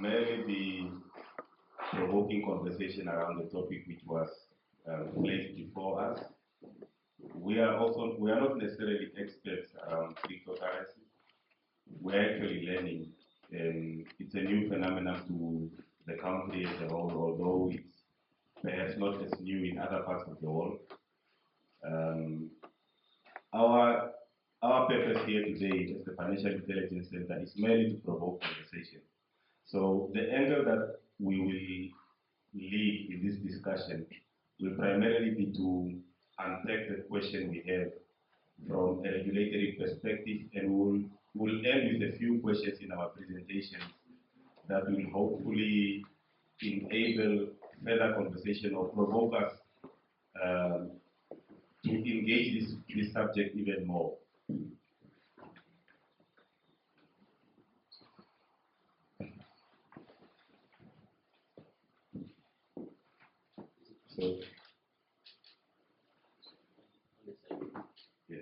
merely be provoking conversation around the topic which was placed before us. We are not necessarily experts around cryptocurrency. We're actually learning, and it's a new phenomenon to the country as a whole, although it's perhaps not as new in other parts of the world. Um, our purpose here today as the Financial Intelligence Center is merely to provoke conversation. So the angle that we will lead in this discussion will primarily be to unpack the question we have from a regulatory perspective, and we'll end with a few questions in our presentation that will hopefully enable further conversation or provoke us to engage this subject even more. So, yeah.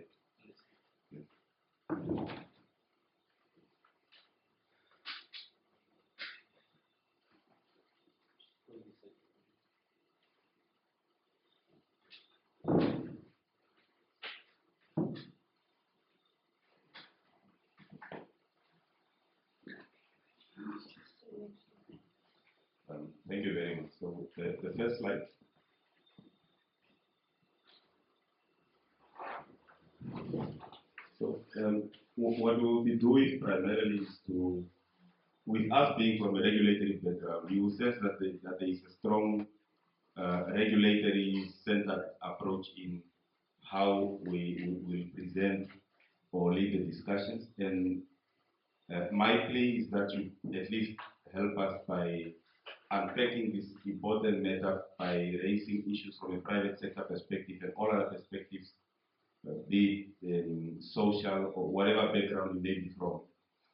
Thank you very much. So the first slide. So what we'll be doing primarily is to, with us being from a regulatory background, you will sense that there is a strong regulatory centered approach in how we will present or lead the discussions. And my plea is that you at least help us by unpacking this important matter by raising issues from a private sector perspective and all other perspectives, be it social or whatever background you may be from,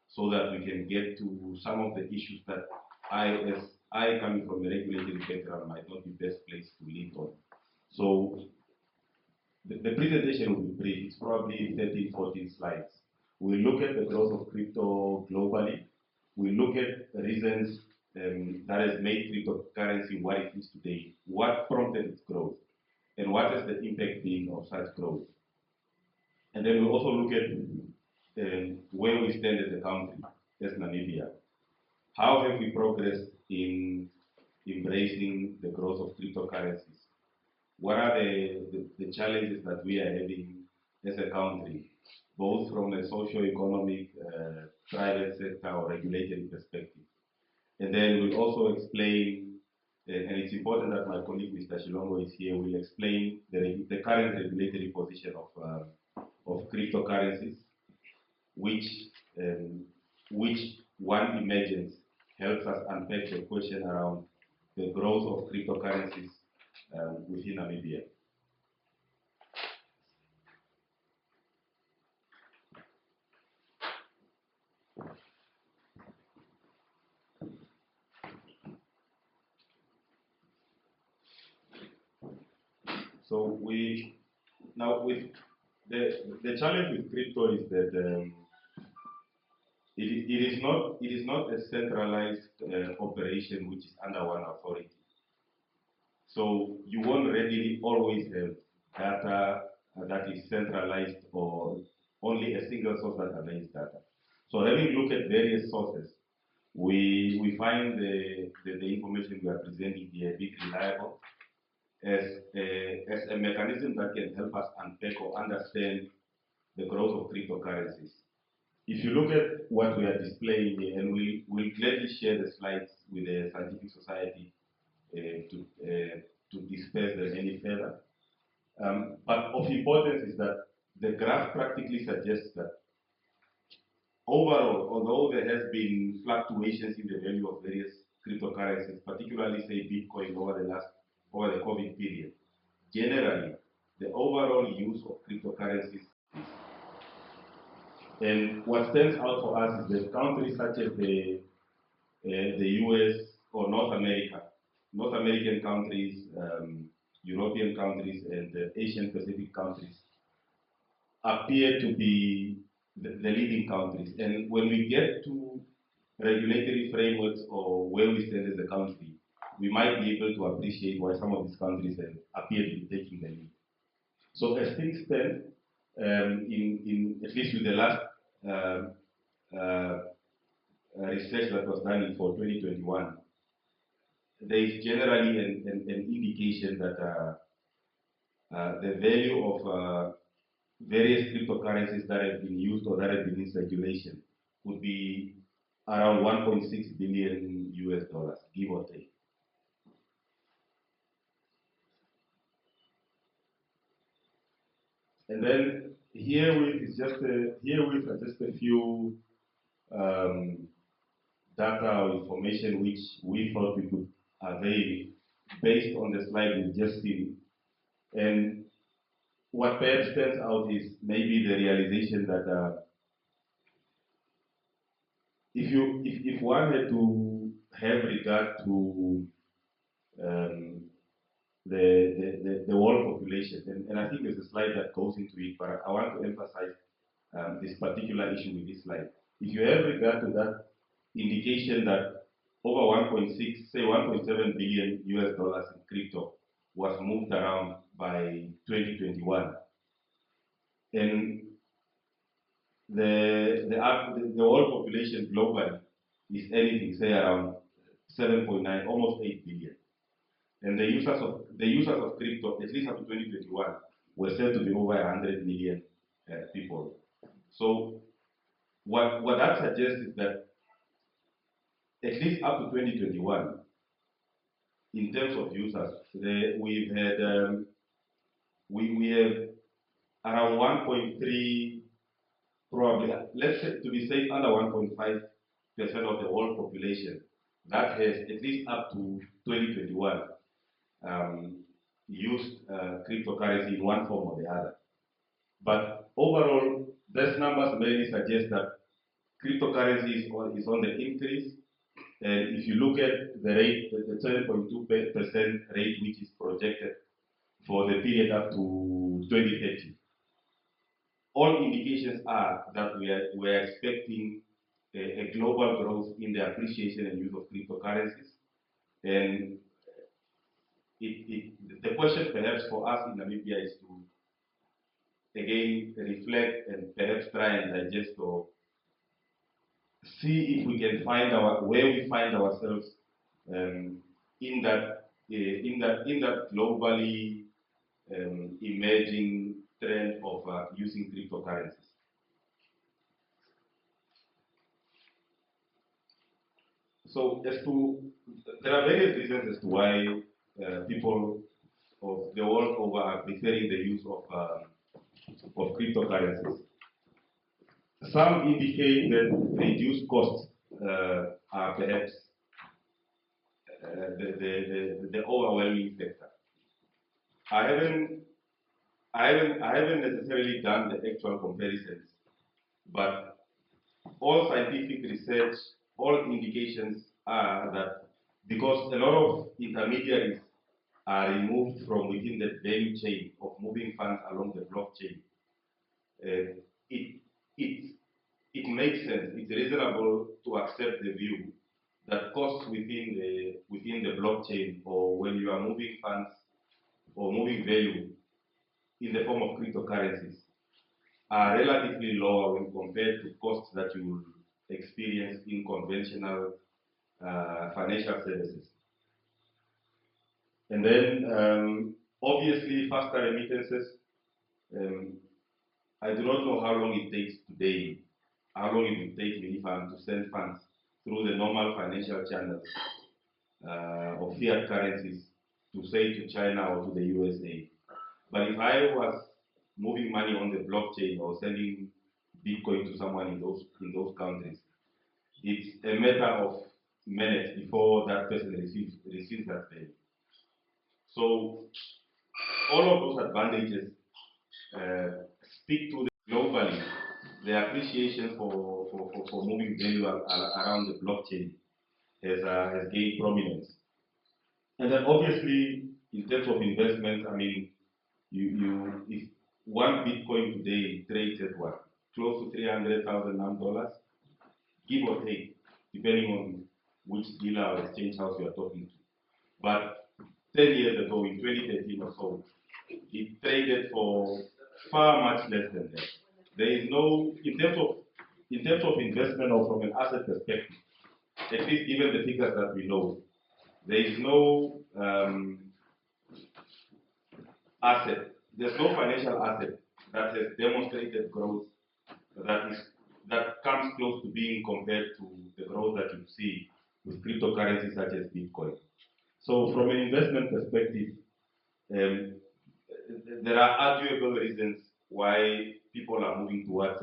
so that we can get to some of the issues that as I coming from a regulatory background might not be best placed to lead on. So the presentation will be brief. It's probably 13, 14 slides. We look at the growth of crypto globally. We look at the reasons that has made cryptocurrency what it is today, what prompted its growth, and what has the impact been of such growth. And then we also look at where we stand as a country, as Namibia. How have we progressed in embracing the growth of cryptocurrencies? What are the challenges that we are having as a country, both from a socio-economic, private sector or regulatory perspective? And then we'll also explain, and it's important that my colleague Mr. Shilongo is here, will explain the current regulatory position of cryptocurrencies, which one emergence helps us unpack the question around the growth of cryptocurrencies within Namibia. So with the challenge with crypto is that it is not a centralized operation which is under one authority. So you won't readily always have data that is centralized or only a single source that contains data. So having looked at various sources, we find the information we are presenting here a bit reliable as a mechanism that can help us unpack or understand the growth of cryptocurrencies. If you look at what we are displaying here, and we'll gladly share the slides with the Scientific Society to disperse them any further. But of importance is that the graph practically suggests that overall, although there has been fluctuations in the value of various cryptocurrencies, particularly say Bitcoin over the COVID period, generally the overall use of cryptocurrencies is. And what stands out for us is that countries such as the US or North American countries, European countries, and the Asian Pacific countries appear to be the leading countries. And when we get to regulatory frameworks or where we stand as a country, we might be able to appreciate why some of these countries have appear to be taking the lead. So as things stand, in at least with the last um, uh, research that was done for 2021, there is generally an indication that the value of various cryptocurrencies that have been used or that have been in circulation would be around 1.6 billion US dollars, give or take. And then herewith are just a few data or information which we thought we could avail based on the slide we've just seen. And what perhaps stands out is maybe the realization that if one had to have regard to um, the world population, and I think there's a slide that goes into it, but I want to emphasize this particular issue with this slide. If you have regard to that indication that over 1.6, say 1.7 billion US dollars in crypto was moved around by 2021, and the world population globally is anything, say around 7.9, almost 8 billion. And the users of crypto, at least up to 2021, were said to be over 100 million people. So what that suggests is that at least up to 2021, in terms of users, we have around 1.3, probably, let's say to be safe, under 1.5% of the world population that has at least up to 2021 used cryptocurrency in one form or the other. But overall, these numbers mainly suggest that cryptocurrency is on the increase. And if you look at the rate, the 7.2% rate which is projected for the period up to 2030, all indications are that we are expecting a global growth in the appreciation and use of cryptocurrencies. And the question perhaps for us in Namibia is to again reflect and perhaps try and digest or see if we can find where we find ourselves in that globally emerging trend of using cryptocurrencies. So there are various reasons as to why people of the world over are preferring the use of cryptocurrencies. Some indicate that reduced costs are perhaps the overwhelming factor. I haven't necessarily done the actual comparisons, but all scientific research, all indications are that because a lot of intermediaries are removed from within the value chain of moving funds along the blockchain, it, it, it makes sense, it's reasonable to accept the view that costs within the blockchain or when you are moving funds or moving value in the form of cryptocurrencies are relatively lower when compared to costs that you will experience in conventional financial services. And then, obviously, faster remittances. Um, I do not know how long it takes today, how long it will take me if I'm to send funds through the normal financial channels of fiat currencies to say to China or to the USA. But if I was moving money on the blockchain or sending Bitcoin to someone in those countries, it's a matter of minutes before that person receives that value. So all of those advantages speak to globally the appreciation for moving value around the blockchain has gained prominence. And then obviously in terms of investment, I mean, if one Bitcoin today trades at what? Close to 300,000 dollars, give or take. depending on which dealer or exchange house you are talking to. But 10 years ago, in 2013 or so, it traded for far much less than that. There is no, in terms of investment or from an asset perspective, at least given the figures that we know, there is no asset, there's no financial asset that has demonstrated growth that comes close to being compared to the growth that you see with cryptocurrencies such as Bitcoin. So from an investment perspective, there are arguable reasons why people are moving towards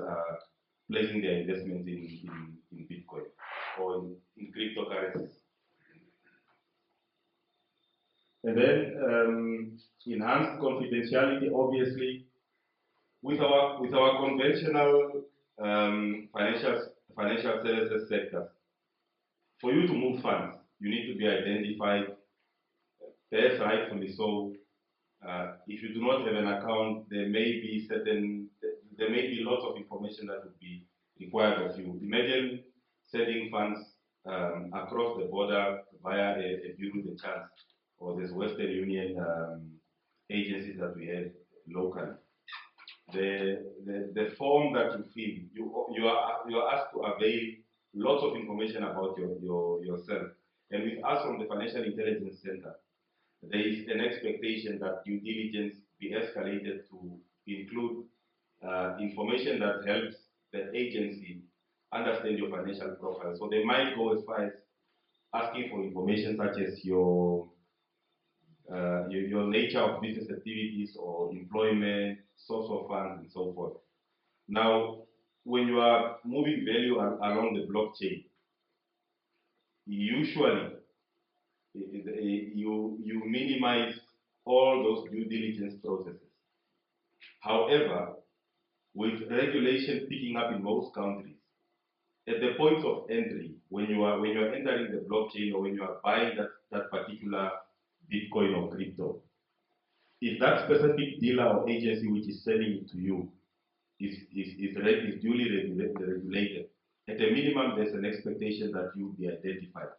placing their investment in Bitcoin or in cryptocurrencies. And then enhanced confidentiality, obviously, with our conventional financial services sector. For you to move funds, you need to be identified, perhaps rightfully so. If you do not have an account, there may be lots of information that would be required of you. Imagine sending funds across the border via a bureau de change, or there's Western Union agencies that we have locally. The form that you fill, you are asked to avail lots of information about yourself. And with us from the Financial Intelligence Center, there is an expectation that due diligence be escalated to include information that helps the agency understand your financial profile. So they might go as far as asking for information such as your nature of business activities or employment, source of funds, and so forth. Now, when you are moving value along the blockchain, usually you minimize all those due diligence processes. However, with regulation picking up in most countries, at the point of entry, when you are entering the blockchain or when you are buying that particular Bitcoin or crypto, if that specific dealer or agency which is selling it to you is duly regulated, at a minimum there's an expectation that you be identified.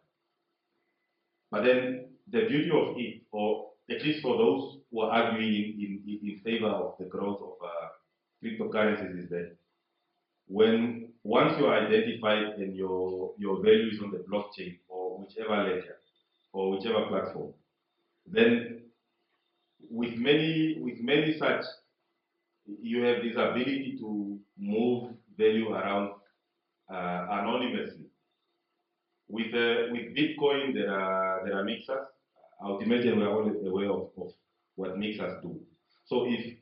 But then the beauty of it, or at least for those who are arguing in favor of the growth of cryptocurrencies, is that once you are identified and your value is on the blockchain or whichever ledger or whichever platform, then with many such, you have this ability to move value around anonymously. With Bitcoin, there are mixers. I would imagine we are all aware of what mixers do. So if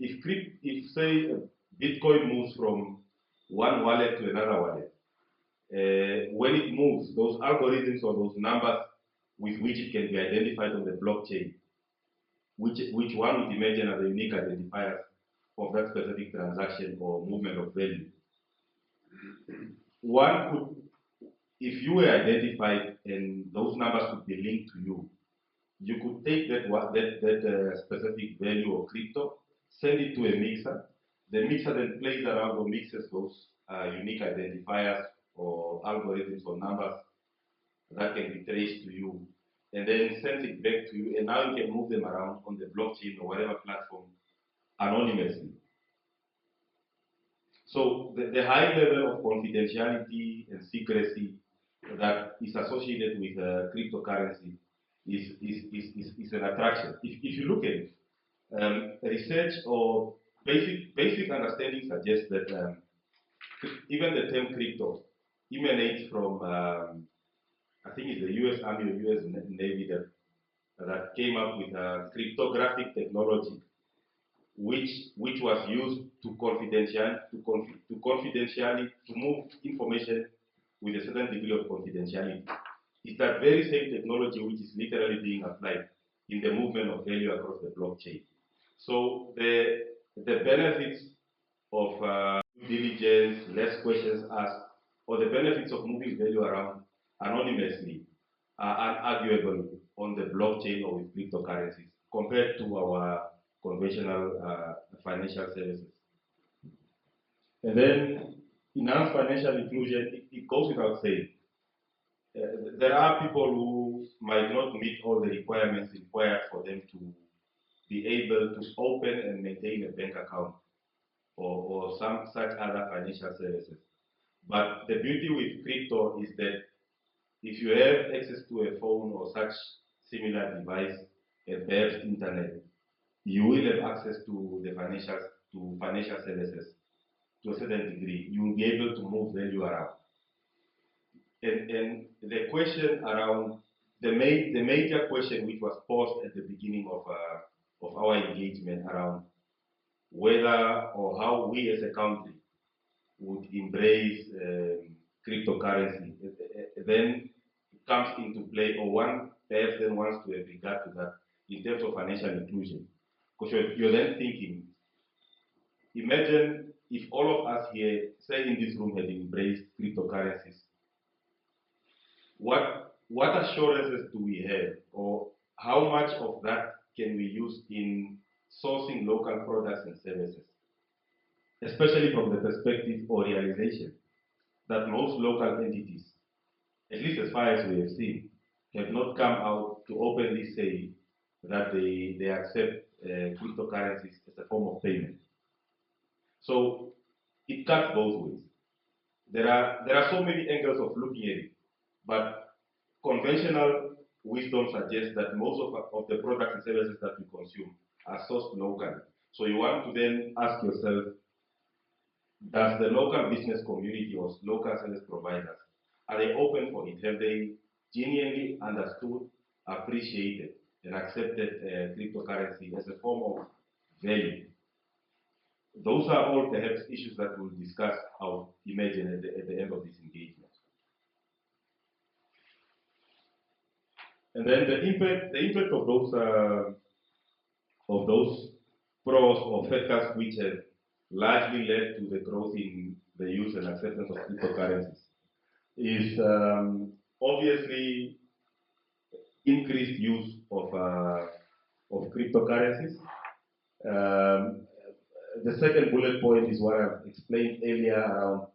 say Bitcoin moves from one wallet to another wallet, when it moves, those algorithms or those numbers with which it can be identified on the blockchain, which one would imagine are the unique identifiers of that specific transaction or movement of value. One could, if you were identified and those numbers could be linked to you, you could take that specific value or crypto, send it to a mixer. The mixer then plays around or mixes those unique identifiers or algorithms or numbers that can be traced to you, and then sends it back to you, and now you can move them around on the blockchain or whatever platform anonymously. So the high level of confidentiality and secrecy that is associated with cryptocurrency is an attraction. If you look at it, research or basic understanding suggests that even the term crypto emanates from I think it's the U.S. Army or U.S. Navy that came up with cryptographic technology, which was used to move information with a certain degree of confidentiality. It's that very same technology which is literally being applied in the movement of value across the blockchain. So the benefits of diligence, less questions asked, or the benefits of moving value around anonymously are unarguable on the blockchain or with cryptocurrencies compared to our conventional financial services. And then enhanced financial inclusion, it goes without saying. there are people who might not meet all the requirements required for them to be able to open and maintain a bank account or some such other financial services. But the beauty with crypto is that if you have access to a phone or such similar device and perhaps internet, you will have access to the financial services to a certain degree. You will be able to move value around. And the question around the major question which was posed at the beginning of our engagement around whether or how we as a country would embrace cryptocurrency, then comes into play, or one perhaps then wants to have regard to that in terms of financial inclusion. Because you're then thinking, imagine if all of us here, say in this room, had embraced cryptocurrencies, what assurances do we have, or how much of that can we use in sourcing local products and services, especially from the perspective or realization that most local entities, at least as far as we have seen, have not come out to openly say that they accept cryptocurrencies as a form of payment. So it cuts both ways. There are so many angles of looking at it, but conventional wisdom suggests that most of the products and services that we consume are sourced locally. So you want to then ask yourself, does the local business community or local service providers, are they open for it? Have they genuinely understood, appreciated, and accepted cryptocurrency as a form of value? Those are all perhaps issues that we'll discuss, I'll imagine, at the end of this engagement. And then the impact of those pros or factors which have largely led to the growth in the use and acceptance of cryptocurrencies is obviously increased use of cryptocurrencies. The second bullet point is what I've explained earlier around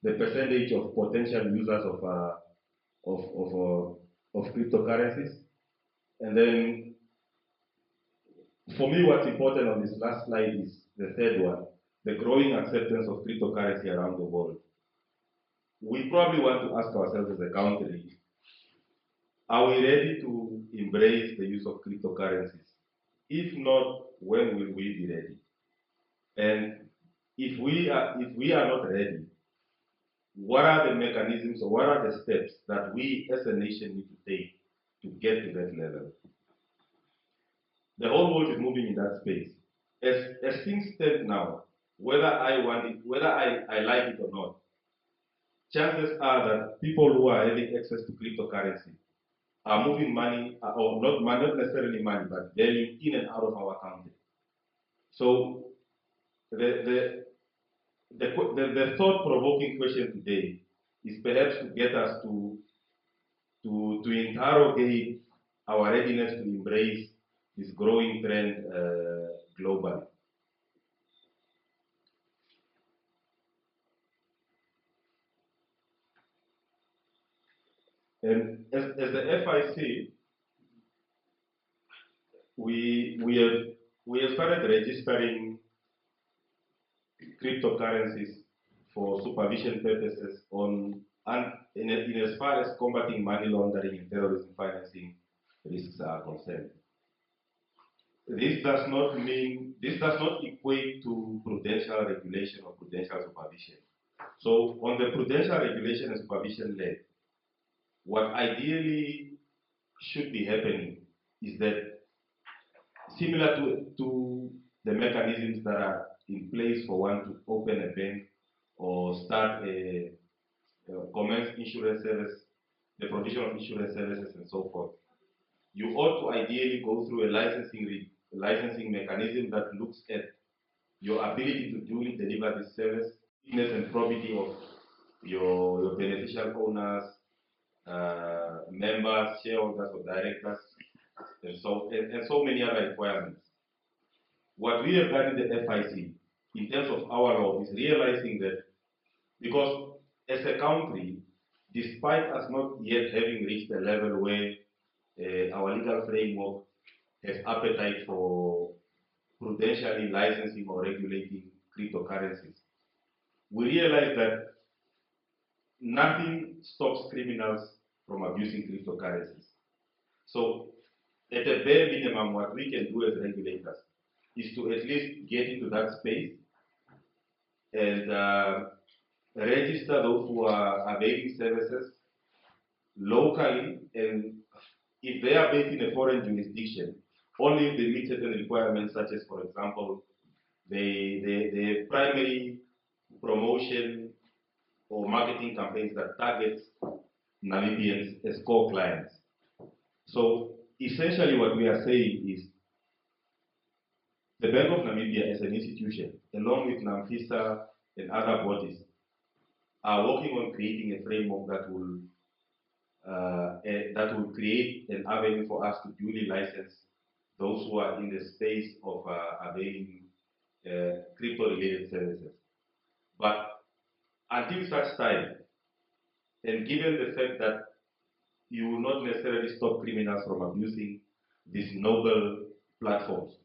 the percentage of potential users of cryptocurrencies. And then, for me, what's important on this last slide is the third one, the growing acceptance of cryptocurrency around the world. We probably want to ask ourselves as a country, are we ready to embrace the use of cryptocurrencies? If not, when will we be ready? And if we are not ready, what are the mechanisms or what are the steps that we as a nation need to take to get to that level? The whole world is moving in that space. As things stand now, whether I want it, whether I like it or not, chances are that people who are having access to cryptocurrency are moving money, or not necessarily money, but value in and out of our country. So the thought-provoking question today is perhaps to get us to interrogate our readiness to embrace this growing trend globally. And as the FIC, we have started registering cryptocurrencies for supervision purposes in as far as combating money laundering and terrorism financing risks are concerned. This does not equate to prudential regulation or prudential supervision. So on the prudential regulation and supervision leg, what ideally should be happening is that similar to the mechanisms that are in place for one to open a bank or start a commence insurance service, the provision of insurance services and so forth, you ought to ideally go through a licensing mechanism that looks at your ability to duly deliver this service, fitness and probity of your beneficial owners, members, shareholders, or directors, and so many other requirements. What we have done in the FIC, in terms of our law, is realizing that because as a country, despite us not yet having reached a level where our legal framework has appetite for prudentially licensing or regulating cryptocurrencies, we realize that nothing stops criminals from abusing cryptocurrencies. So, at a bare minimum, what we can do as regulators is to at least get into that space and register those who are availing services locally, and if they are based in a foreign jurisdiction, only if they meet certain requirements, such as, for example, the primary promotion or marketing campaigns that targets Namibians as core clients. So essentially what we are saying is the Bank of Namibia as an institution, along with NAMFISA and other bodies, are working on creating a framework that will create an avenue for us to duly license those who are in the space of availing crypto-related services. But until such time, and given the fact that you will not necessarily stop criminals from abusing these noble platforms,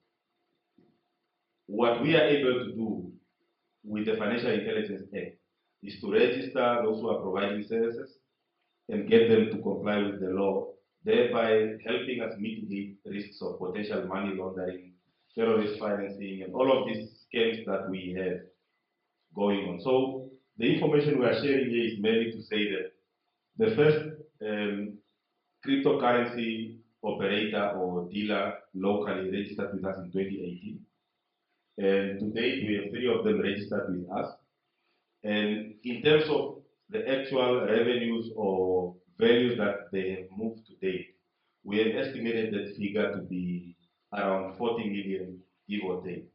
what we are able to do with the Financial Intelligence Act is to register those who are providing services and get them to comply with the law, thereby helping us mitigate risks of potential money laundering, terrorist financing, and all of these scams that we have going on. So the information we are sharing here is merely to say that the first cryptocurrency operator or dealer locally registered with us in 2018. And to date, we have 3 of them registered with us. And in terms of the actual revenues or values that they have moved to date, we have estimated that figure to be around 40 million, give or take.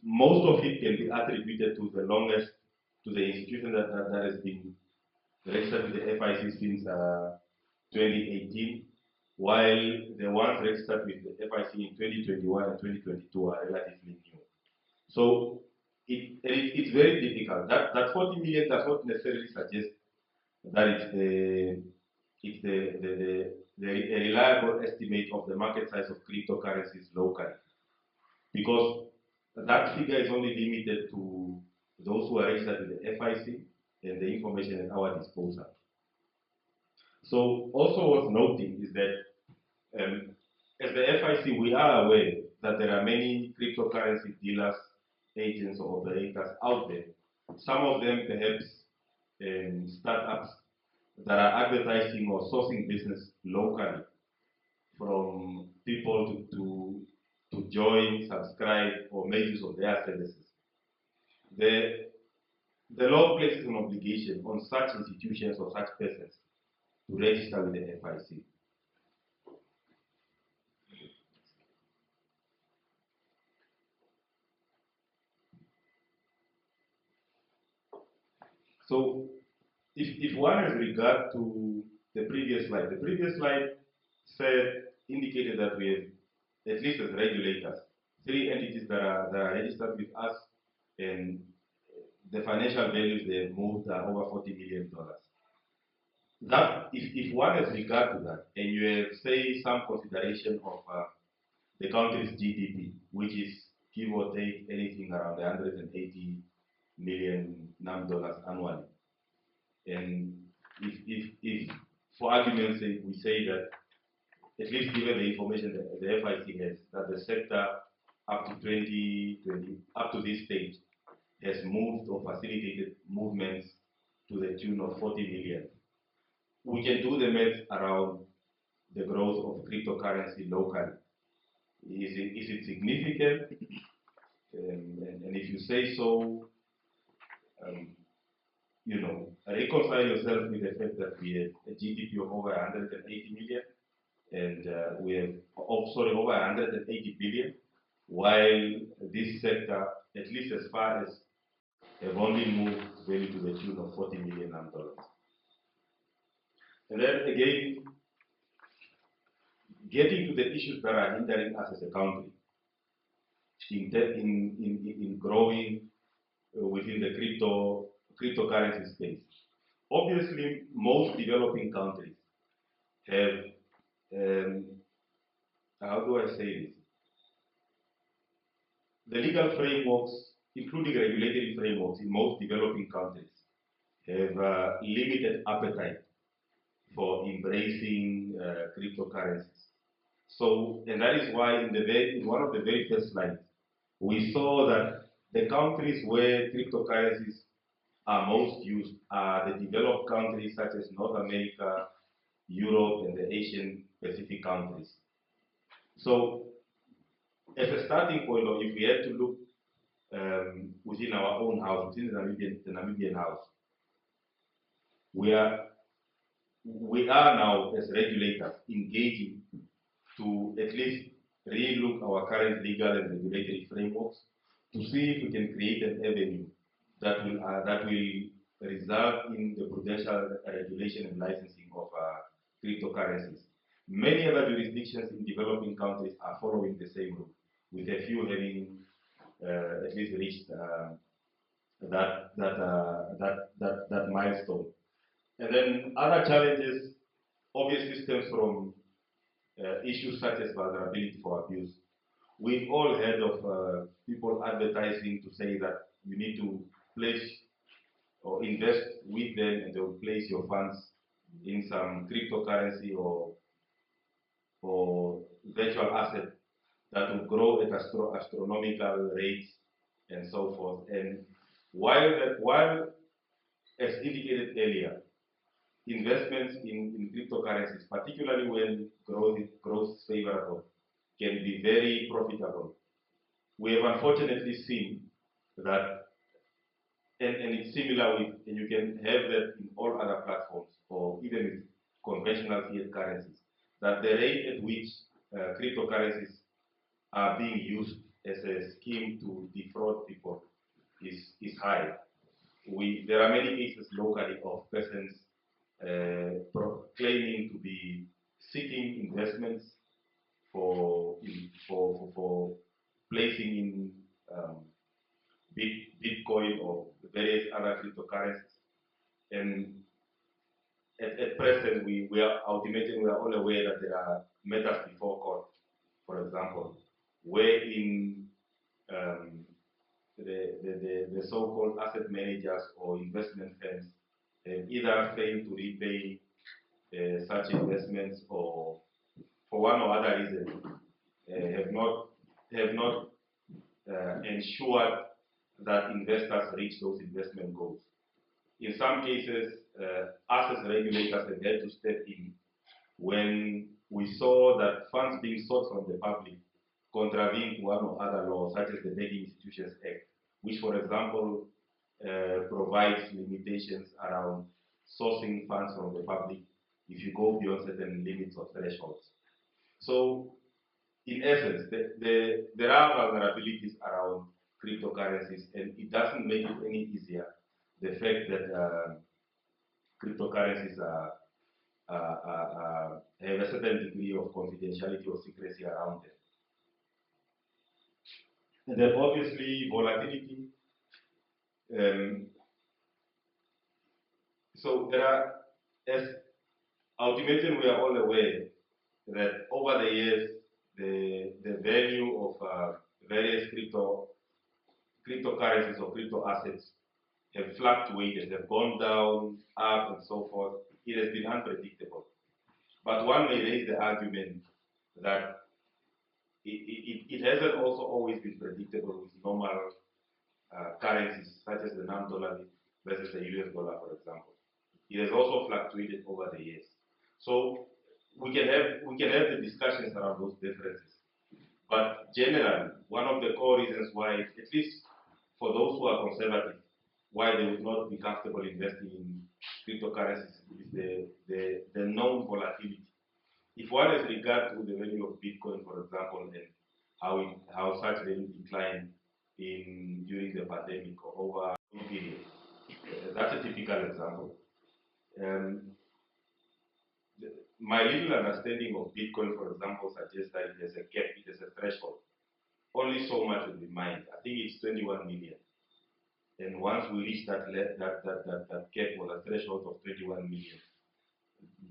Most of it can be attributed to the institution that has been registered with the FIC since 2018, while the ones registered with the FIC in 2021 and 2022 are relatively new. So it's very difficult. That 40 million does not necessarily suggest that it's a reliable estimate of the market size of cryptocurrencies locally, because that figure is only limited to those who are registered with the FIC and the information at our disposal. So also worth noting is that as the FIC, we are aware that there are many cryptocurrency dealers, agents, or operators out there. Some of them perhaps startups that are advertising or sourcing business locally from people to join, subscribe, or make use of their services. The law places an obligation on such institutions or such persons to register with the FIC. So if one has regard to the previous slide indicated that we have, at least as regulators, 3 entities that are registered with us, and the financial values they have moved are over $40 million. That if one has regard to that, and you have, say, some consideration of the country's GDP, which is give or take anything around 180 million NAM dollars annually, and if for argument's sake we say that, at least given the information that the FIC has, that the sector up to 2020, up to this stage, has moved or facilitated movements to the tune of 40 million. We can do the math around the growth of cryptocurrency locally. Is it significant? And if you say so, reconcile yourself with the fact that we have a GDP of over 180 million, and we have, over 180 billion, while this sector, at least as far as, have only moved value to the tune of 40 million dollars. And then again, getting to the issues that are hindering us as a country in growing within the cryptocurrency space. Obviously, most developing countries have, um, how do I say this? The legal frameworks, including regulatory frameworks in most developing countries, have limited appetite for embracing cryptocurrencies. So, and that is why in one of the very first slides, we saw that the countries where cryptocurrencies are most used are the developed countries such as North America, Europe, and the Asian Pacific countries. So, as a starting point, or if we had to look within our own house, within the Namibian house, we are we are now as regulators engaging to at least relook our current legal and regulatory frameworks to see if we can create an avenue that will result in the prudential regulation and licensing of cryptocurrencies. Many other jurisdictions in developing countries are following the same route, with a few having at least reached that milestone. And then other challenges obviously stems from issues such as vulnerability for abuse. We've all heard of people advertising to say that you need to place or invest with them and they'll place your funds in some cryptocurrency or virtual asset that will grow at astronomical rates and so forth. And while as indicated earlier, investments in cryptocurrencies, particularly when growth is favorable, can be very profitable. We have unfortunately seen that, and it's similar with, and you can have that in all other platforms or even with conventional fiat currencies, that the rate at which cryptocurrencies are being used as a scheme to defraud people is high. There are many cases locally of persons claiming to be seeking investments for placing in Bitcoin or various other cryptocurrencies. And at present, we are ultimately we are all aware that there are matters before court, for example, wherein um, the so-called asset managers or investment firms have either failed to repay such investments or for one or other reason have not ensured that investors reach those investment goals. In some cases, us as regulators have had to step in when we saw that funds being sought from the public contravene one or other law, such as the Banking Institutions Act, which, for example, provides limitations around sourcing funds from the public if you go beyond certain limits or thresholds. So, in essence, there are vulnerabilities around cryptocurrencies, and it doesn't make it any easier the fact that cryptocurrencies have a certain degree of confidentiality or secrecy around them. And then obviously volatility. So there are, as ultimately we are all aware that over the years, the value of various cryptocurrencies or crypto assets have fluctuated, have gone down, up, and so forth. It has been unpredictable. But one may raise the argument that it hasn't also always been predictable with normal currencies, such as the non-dollar versus the US dollar, for example. It has also fluctuated over the years. So we can have the discussions around those differences. But generally, one of the core reasons why, at least for those who are conservative, why they would not be comfortable investing in cryptocurrencies is the known volatility. If one has regard to the value of Bitcoin, for example, and how such value declined during the pandemic or over a period, that's a typical example. Um, my little understanding of Bitcoin, for example, suggests that it has a cap, it has a threshold. Only so much will be mined. I think it's 21 million. And once we reach that cap or the threshold of 21 million,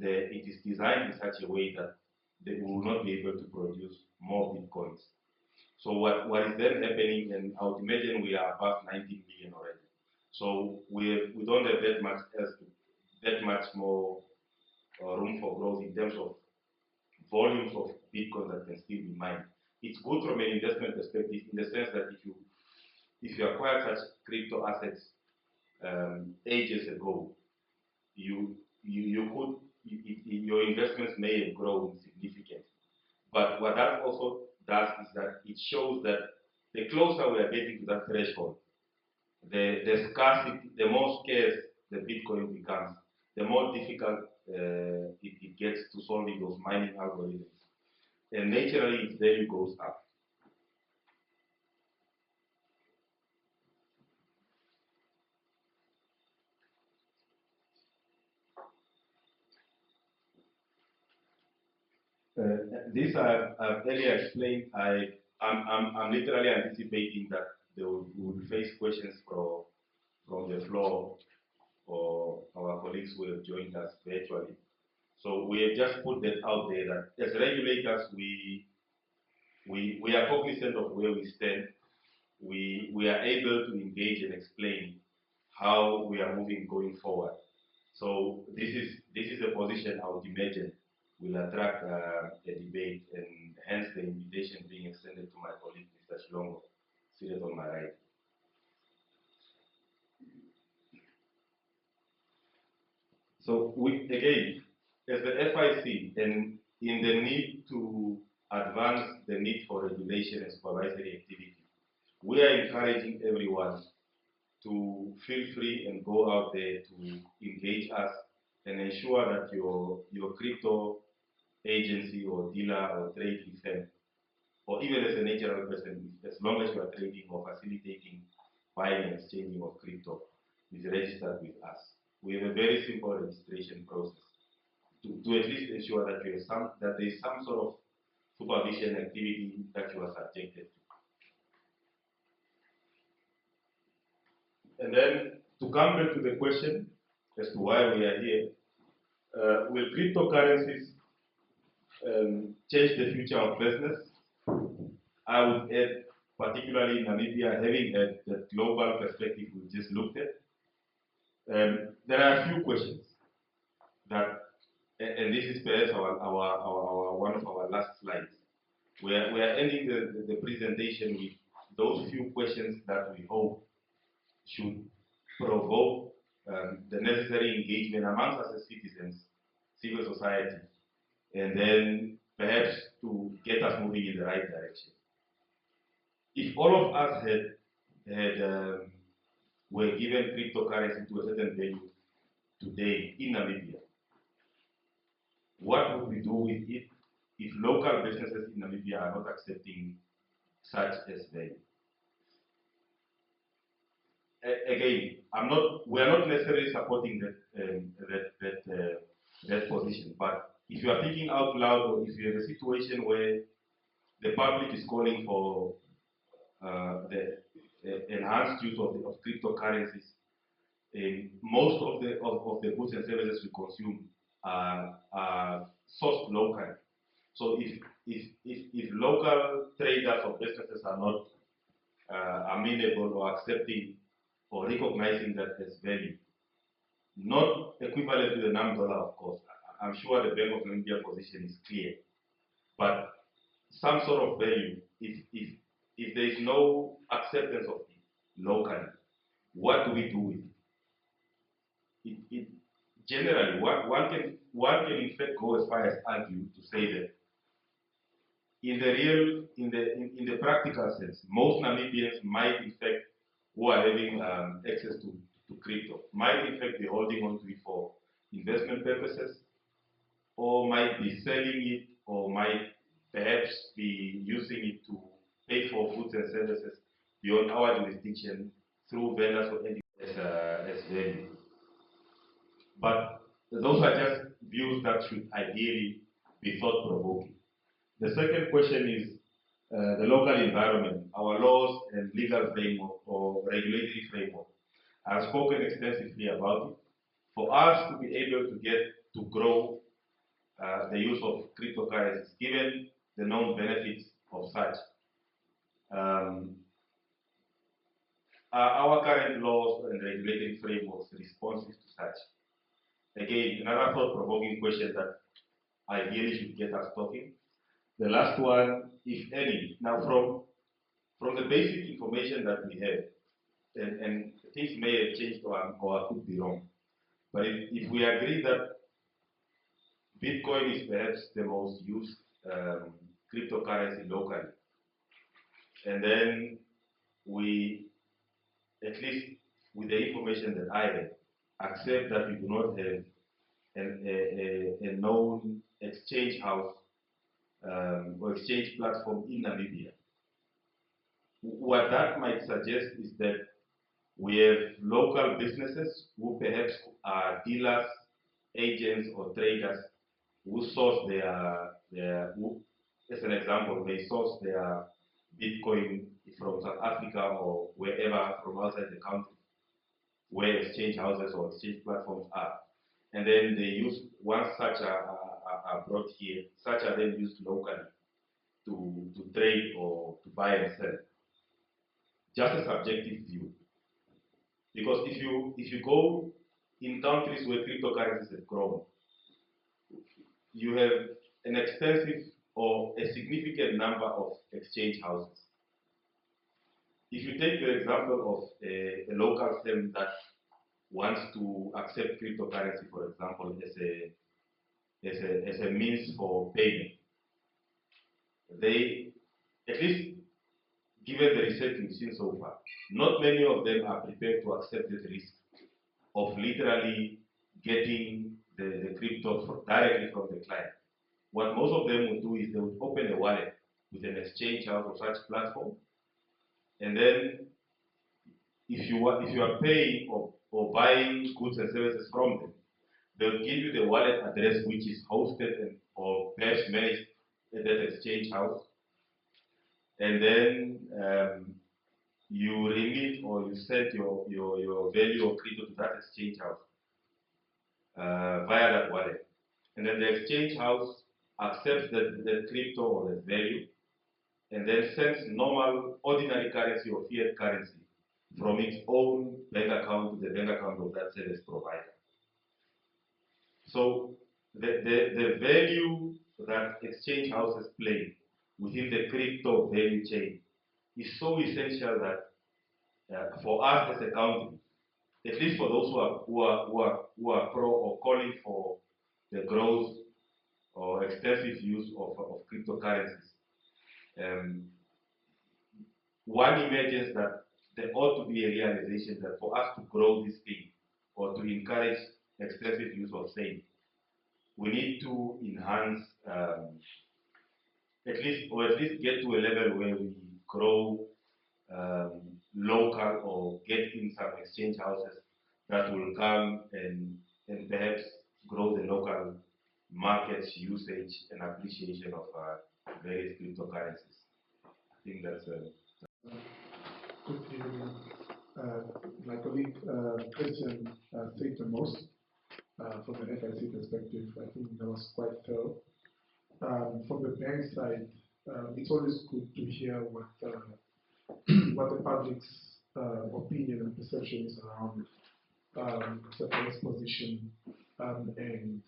it is designed in such a way that they will not be able to produce more bitcoins. So what is then happening, and I would imagine we are above 19 million already. So we don't have that much more room for growth in terms of volumes of Bitcoin that can still be mined. It's good from an investment perspective in the sense that if you acquire such crypto assets ages ago, you could your investments may have grown significantly. But what that also does is that it shows that the closer we are getting to that threshold, the scarcity, the more scarce the Bitcoin becomes, the more difficult it gets to solving those mining algorithms. And naturally, its value goes up. This I've earlier explained. I'm literally anticipating that they will face questions from the floor or our colleagues who have joined us virtually. So we have just put that out there that as regulators, we are cognizant of where we stand. We are able to engage and explain how we are moving going forward. So this is a position I would imagine will attract a debate, and hence the invitation being extended to my colleague, Mr. Shilongo, seated on my right. So again, as the FIC, and in the need to advance the need for regulation and supervisory activity, we are encouraging everyone to feel free and go out there to engage us and ensure that your crypto agency or dealer or trading firm, or even as a natural person, as long as you are trading or facilitating buying and exchanging of crypto, is registered with us. We have a very simple registration process to at least ensure that there is some sort of supervision activity that you are subjected to. And then to come back to the question as to why we are here, will cryptocurrencies change the future of business? I would add, particularly in Namibia, having had that global perspective we just looked at, there are a few questions that, and this is perhaps one of our last slides. We are ending the presentation with those few questions that we hope should provoke the necessary engagement amongst us as citizens, civil society, and then perhaps to get us moving in the right direction. If all of us were given cryptocurrency to a certain value today in Namibia, what would we do with it if local businesses in Namibia are not accepting such as value? Again, we are not necessarily supporting that position, but if you are thinking out loud, or if you have a situation where the public is calling for the enhanced use of cryptocurrencies, most of the goods and services we consume are sourced locally. So if local traders or businesses are not amenable or accepting or recognizing that as value, not equivalent to the $9, of course. I'm sure the Bank of Namibia position is clear, but some sort of value. If there is no acceptance of it locally, what do we do with it? Generally, one can in fact go as far as argue to say that in the practical sense, most Namibians might in fact, who are having access to crypto, might in fact be holding on to it for investment purposes, or might be selling it, or might perhaps be using it to pay for goods and services beyond our jurisdiction through vendors or anything as value. But those are just views that should ideally be thought-provoking. The second question is the local environment, our laws and legal framework or regulatory framework. I've spoken extensively about it. For us to be able to get to grow the use of cryptocurrencies, given the known benefits of such, um, our current laws and regulatory frameworks responsive to such? Again, another thought-provoking question that ideally should get us talking. The last one, if any. Now, from the basic information that we have, and things may have changed or could be wrong, but if we agree that Bitcoin is perhaps the most used cryptocurrency locally, and then we, at least with the information that I have, accept that we do not have a known exchange house or exchange platform in Namibia. What that might suggest is that we have local businesses who perhaps are dealers, agents, or traders who source who, as an example, may source their Bitcoin from South Africa or wherever from outside the country, where exchange houses or exchange platforms are. And then they use, once such are brought here, such are then used locally to trade or to buy and sell. Just a subjective view. Because if you go in countries where cryptocurrencies have grown, you have an extensive or a significant number of exchange houses. If you take the example of a local firm that wants to accept cryptocurrency, for example, as a means for payment, they, at least given the research we've seen so far, not many of them are prepared to accept the risk of literally getting the crypto directly from the client. What most of them would do is they would open a wallet with an exchange house of such platform, and then if you are paying or buying goods and services from them, they'll give you the wallet address which is hosted or perhaps managed at that exchange house, and then you remit or you send your value of crypto to that exchange house via that wallet. And then the exchange house accepts the crypto or the value and then sends normal, ordinary currency or fiat currency from its own bank account to the bank account of that service provider. So the value that exchange houses play within the crypto value chain is so essential that for us as a country, at least for those who are pro or calling for the growth or extensive use of cryptocurrencies, one imagines that there ought to be a realization that for us to grow this thing or to encourage extensive use of same, we need to enhance at least get to a level where we grow local or get in some exchange houses that will come and perhaps grow the local market's usage and appreciation of various cryptocurrencies. I think that's Good evening. My colleague Kristian said the most from an FIC perspective. I think that was quite thorough. From the bank side, it's always good to hear what the public's opinion and perception is around the bank's position and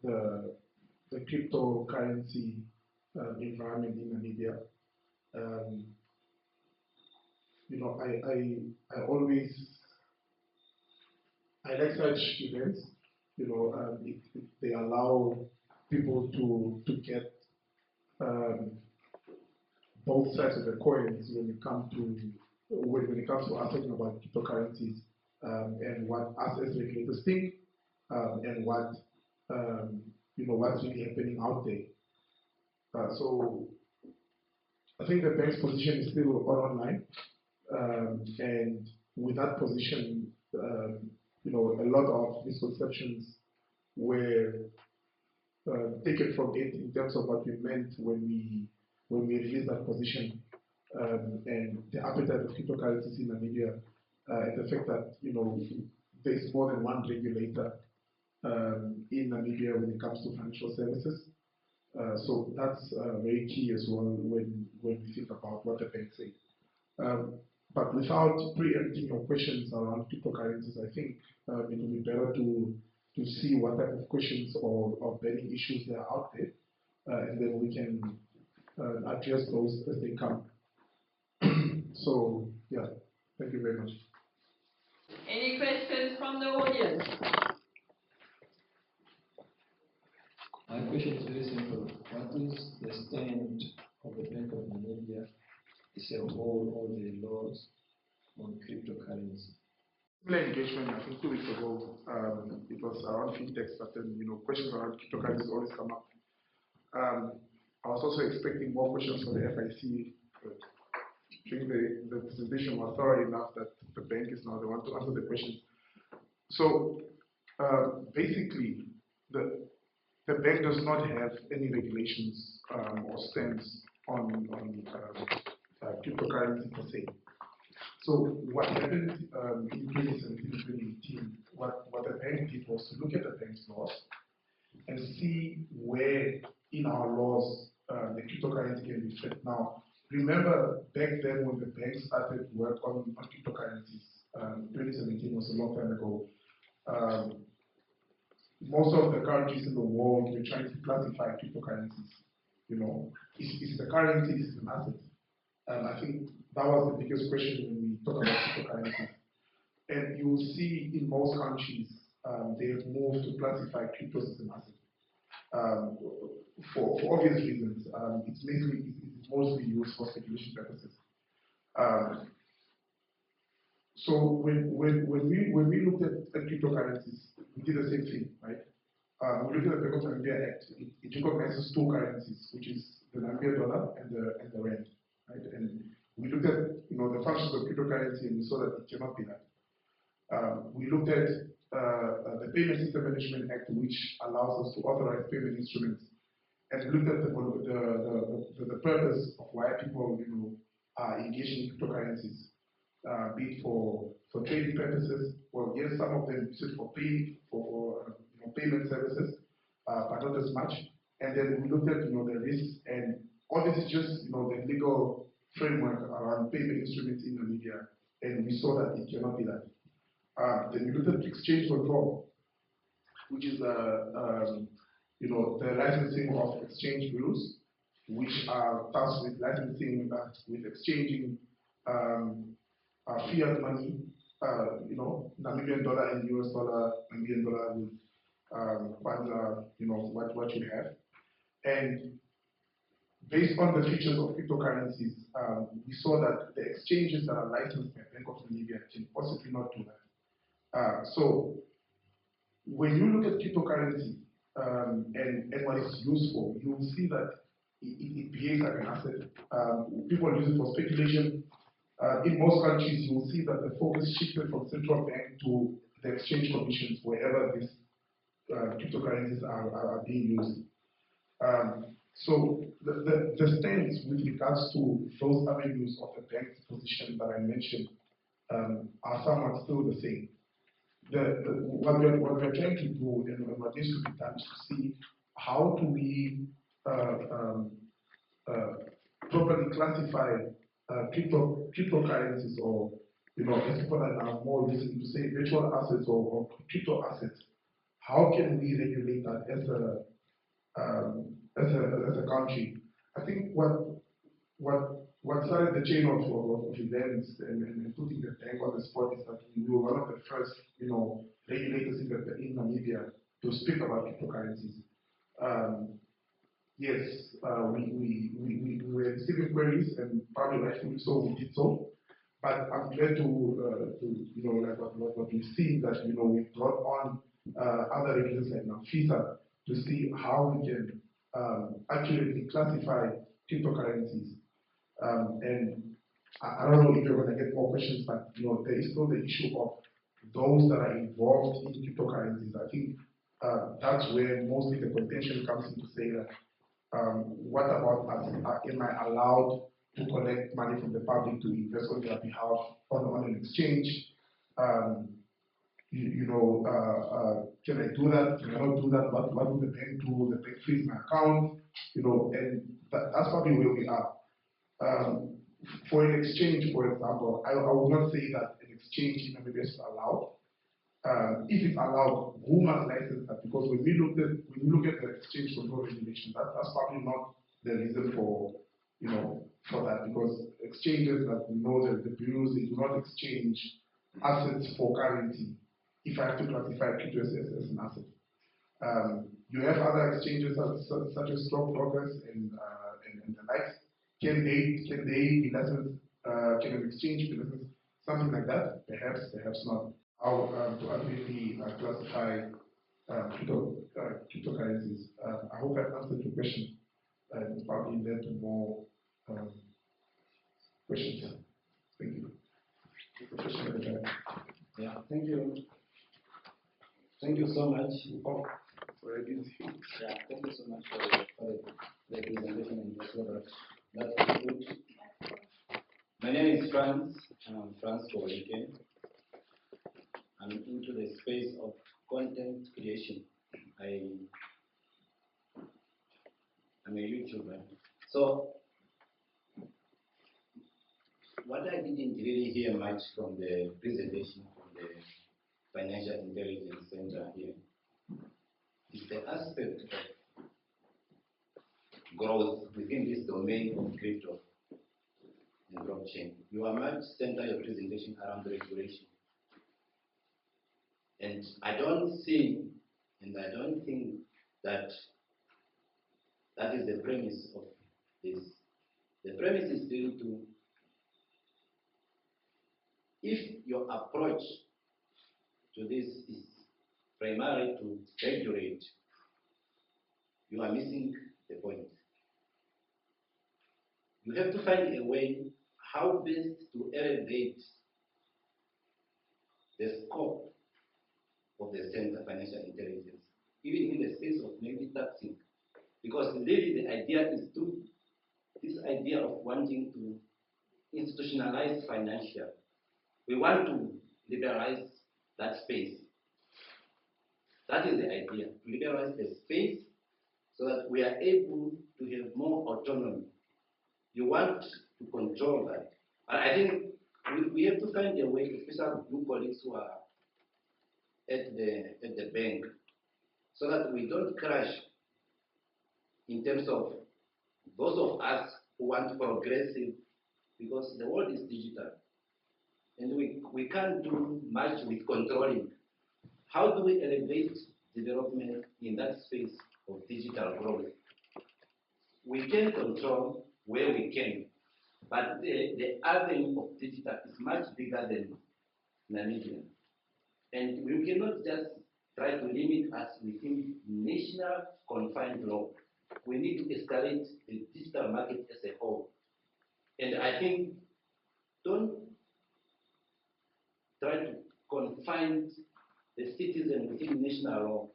the cryptocurrency environment in Namibia. You know, I always like such events. You know, they allow people to get both sides of the coins when it comes to us talking about cryptocurrencies and what us as regulators think and what what's really happening out there. So I think the bank's position is still online, and with that position, a lot of misconceptions were taken from it in terms of what we meant when we released that position and the appetite of cryptocurrencies in Namibia and the fact that there's more than one regulator in Namibia when it comes to financial services. So that's very key as well when we think about what the bank say. But without preempting your questions around cryptocurrencies, I think it will be better to see what type of questions or burning issues there are out there, and then we can address those as they come. So, yeah, thank you very much. Any questions from the audience? My question is very simple. What is the stand of the Bank of Namibia, is a whole, all the laws on cryptocurrency? Similar engagement, I think 2 weeks ago, it was around fintechs, but then questions around cryptocurrencies always come up. I was also expecting more questions from the FIC. But I think the presentation was thorough enough that the bank is now the one to answer the questions. So basically, the bank does not have any regulations or stance on cryptocurrency per se. So what happened in 2017 and 2018, what the bank did was to look at the bank's laws and see where in our laws the cryptocurrency can be fit. Now, remember back then when the bank started work on cryptocurrencies, 2017 was a long time ago. Most of the countries in the world were trying to classify cryptocurrencies. Is the currency is an asset? I think that was the biggest question when we talk about cryptocurrencies. And you will see in most countries, they have moved to classify cryptos as an asset. For obvious reasons. It's mostly used for speculation purposes. So when we looked at cryptocurrencies, we did the same thing, right? We looked at the Bank of Namibia Act. It recognizes two currencies, which is the Namibia dollar and the rand, right? And we looked at the functions of cryptocurrency, and we saw that it cannot be that. We looked at the Payment System Management Act, which allows us to authorize payment instruments, and we looked at the purpose of why people are engaging in cryptocurrencies. Be it for trading purposes. Well, yes, some of them use it for payment services, but not as much. And then we looked at the risks, and all this is just the legal framework around payment instruments in Namibia, and we saw that it cannot be that. Then we looked at exchange control, which is the licensing of exchange bureaus, which are tasked with licensing, with exchanging fiat money, Namibian dollar and US dollar, Namibian dollar with what you have. And based on the features of cryptocurrencies, we saw that the exchanges that are licensed by Bank of Namibia can possibly not do that. So when you look at cryptocurrency and what it's used for, you will see that it behaves like an asset. People use it for speculation. In most countries, you will see that the focus shifted from central bank to the exchange commissions wherever these cryptocurrencies are being used. So the stance with regards to those avenues of the bank's position that I mentioned are somewhat still the same. What we're trying to do and what needs to be done is to see how do we properly classify cryptocurrencies, or as people are now more using to say virtual assets or crypto assets. How can we regulate that as a country? I think what started the chain of events and putting the bank on the spot is that we were one of the first regulators in Namibia to speak about cryptocurrencies. Yes, we were receiving queries, and probably rightfully so, we did so. But I'm glad to like what we've seen, that we brought on other regulators like FISA to see how we can accurately classify cryptocurrencies. And I don't know if you're going to get more questions, but there is still the issue of those that are involved in cryptocurrencies. I think that's where mostly the contention comes in to say that what about us? Am I allowed to collect money from the public to invest on their behalf on an exchange? Can I do that? Can I not do that? What will the bank do? The bank freeze my account, and that's probably where we are. For an exchange, for example, I would not say that an exchange in Namibia is allowed. If it's allowed, who must license that? Because when we look at the exchange control regulation, that's probably not the reason for that, because exchanges that we know that the bureaus, they do not exchange assets for currency. If I have to classify crypto as an asset, you have other exchanges such as stockbrokers and the likes. Can they be licensed? Can an exchange be licensed? Something like that? Perhaps not. How to accurately classify cryptocurrencies? I hope I've answered your question. And probably led to more questions. Thank you. Yeah, thank you. Thank you so much. Yeah, thank you so much for the presentation and the lecture. That was good. My name is Franz. I'm Franz Kowalike. I'm into the space of content creation. I'm a YouTuber. So, what I didn't really hear much from the presentation from the Financial Intelligence Center here is the aspect of growth within this domain of crypto and blockchain. You are much center your presentation around regulation. And I don't see, and I don't think that that is the premise of this. The premise is still to, if your approach to this is primarily to regulate, you are missing the point. You have to find a way how best to elevate the scope of the Center for Financial Intelligence, even in the space of maybe taxing. Because really the idea is to, this idea of wanting to institutionalize financial. We want to liberalize that space. That is the idea, to liberalize the space so that we are able to have more autonomy. You want to control that. And I think we have to find a way, especially blue colleagues who are at the bank, so that we don't crash in terms of those of us who want progressive, because the world is digital. And we can't do much with controlling. How do we elevate development in that space of digital growth? We can control where we can, but the avenue of digital is much bigger than Namibia. And we cannot just try to limit us within national confined law. We need to escalate the digital market as a whole. And I think don't try to confine the citizen within national law.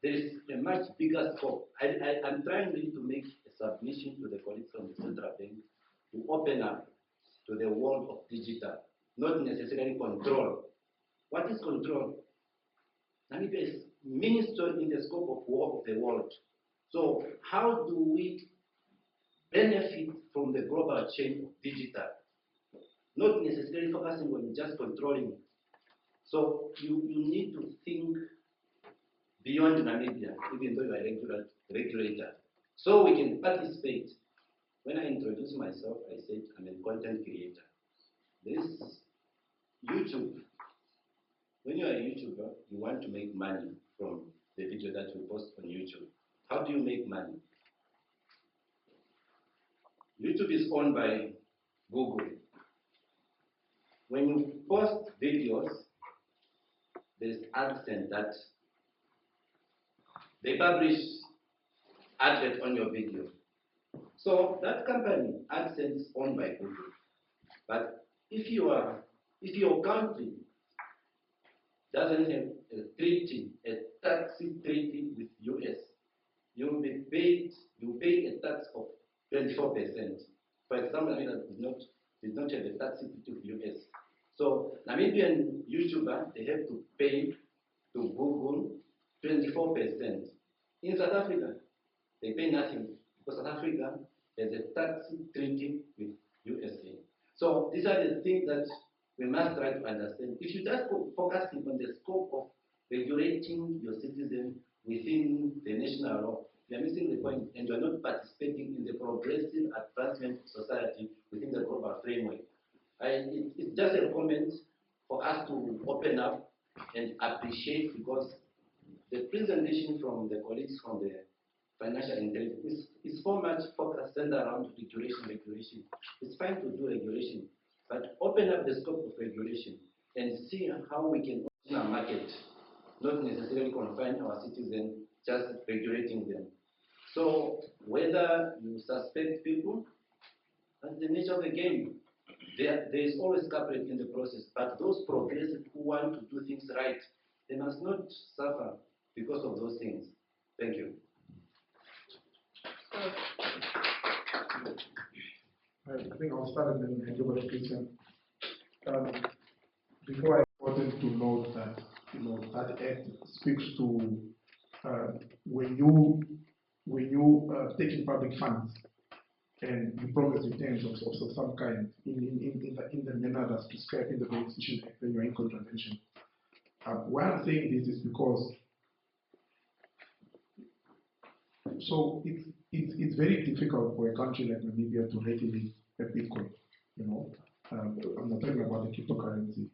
There is a much bigger scope. I'm trying really to make a submission to the colleagues from the central bank to open up to the world of digital, not necessarily control. What is control? Namibia is minister in the scope of war of the world. So how do we benefit from the global chain of digital? Not necessarily focusing on just controlling. So you need to think beyond Namibia, even though you are a regulator. So we can participate. When I introduced myself, I said I'm a content creator. This YouTube. When you are a YouTuber, you want to make money from the video that you post on YouTube. How do you make money? YouTube is owned by Google. When you post videos, there is AdSense that they publish advert on your video. So that company, AdSense, is owned by Google. But if your country doesn't have a taxi treaty with US, you will pay a tax of 24%. For example, Namibia did not have a taxi treaty with US. So Namibian YouTuber, they have to pay to Google 24%. In South Africa, they pay nothing because South Africa has a tax treaty with USA. So these are the things that we must try to understand. If you just focus on the scope of regulating your citizen within the national law, you are missing the point, and you are not participating in the progressive advancement of society within the global framework. It's just a comment for us to open up and appreciate, because the presentation from the colleagues from the financial intelligence is so much focused centered around regulation. It's fine to do regulation, but open up the scope of regulation and see how we can open our market, not necessarily confine our citizens, just regulating them. So whether you suspect people, that's the nature of the game. There is always culprit in the process, but those progressive who want to do things right, they must not suffer because of those things. Thank you. I think I'll start and then hand over to Kristian. Before I wanted to note that that act speaks to when you taking public funds and you promise returns of some kind in the manner that's prescribed in the Constitution Act, then you're in contravention. Why I'm saying this is because it's very difficult for a country like Namibia to regulate a Bitcoin. I'm not talking about the cryptocurrency.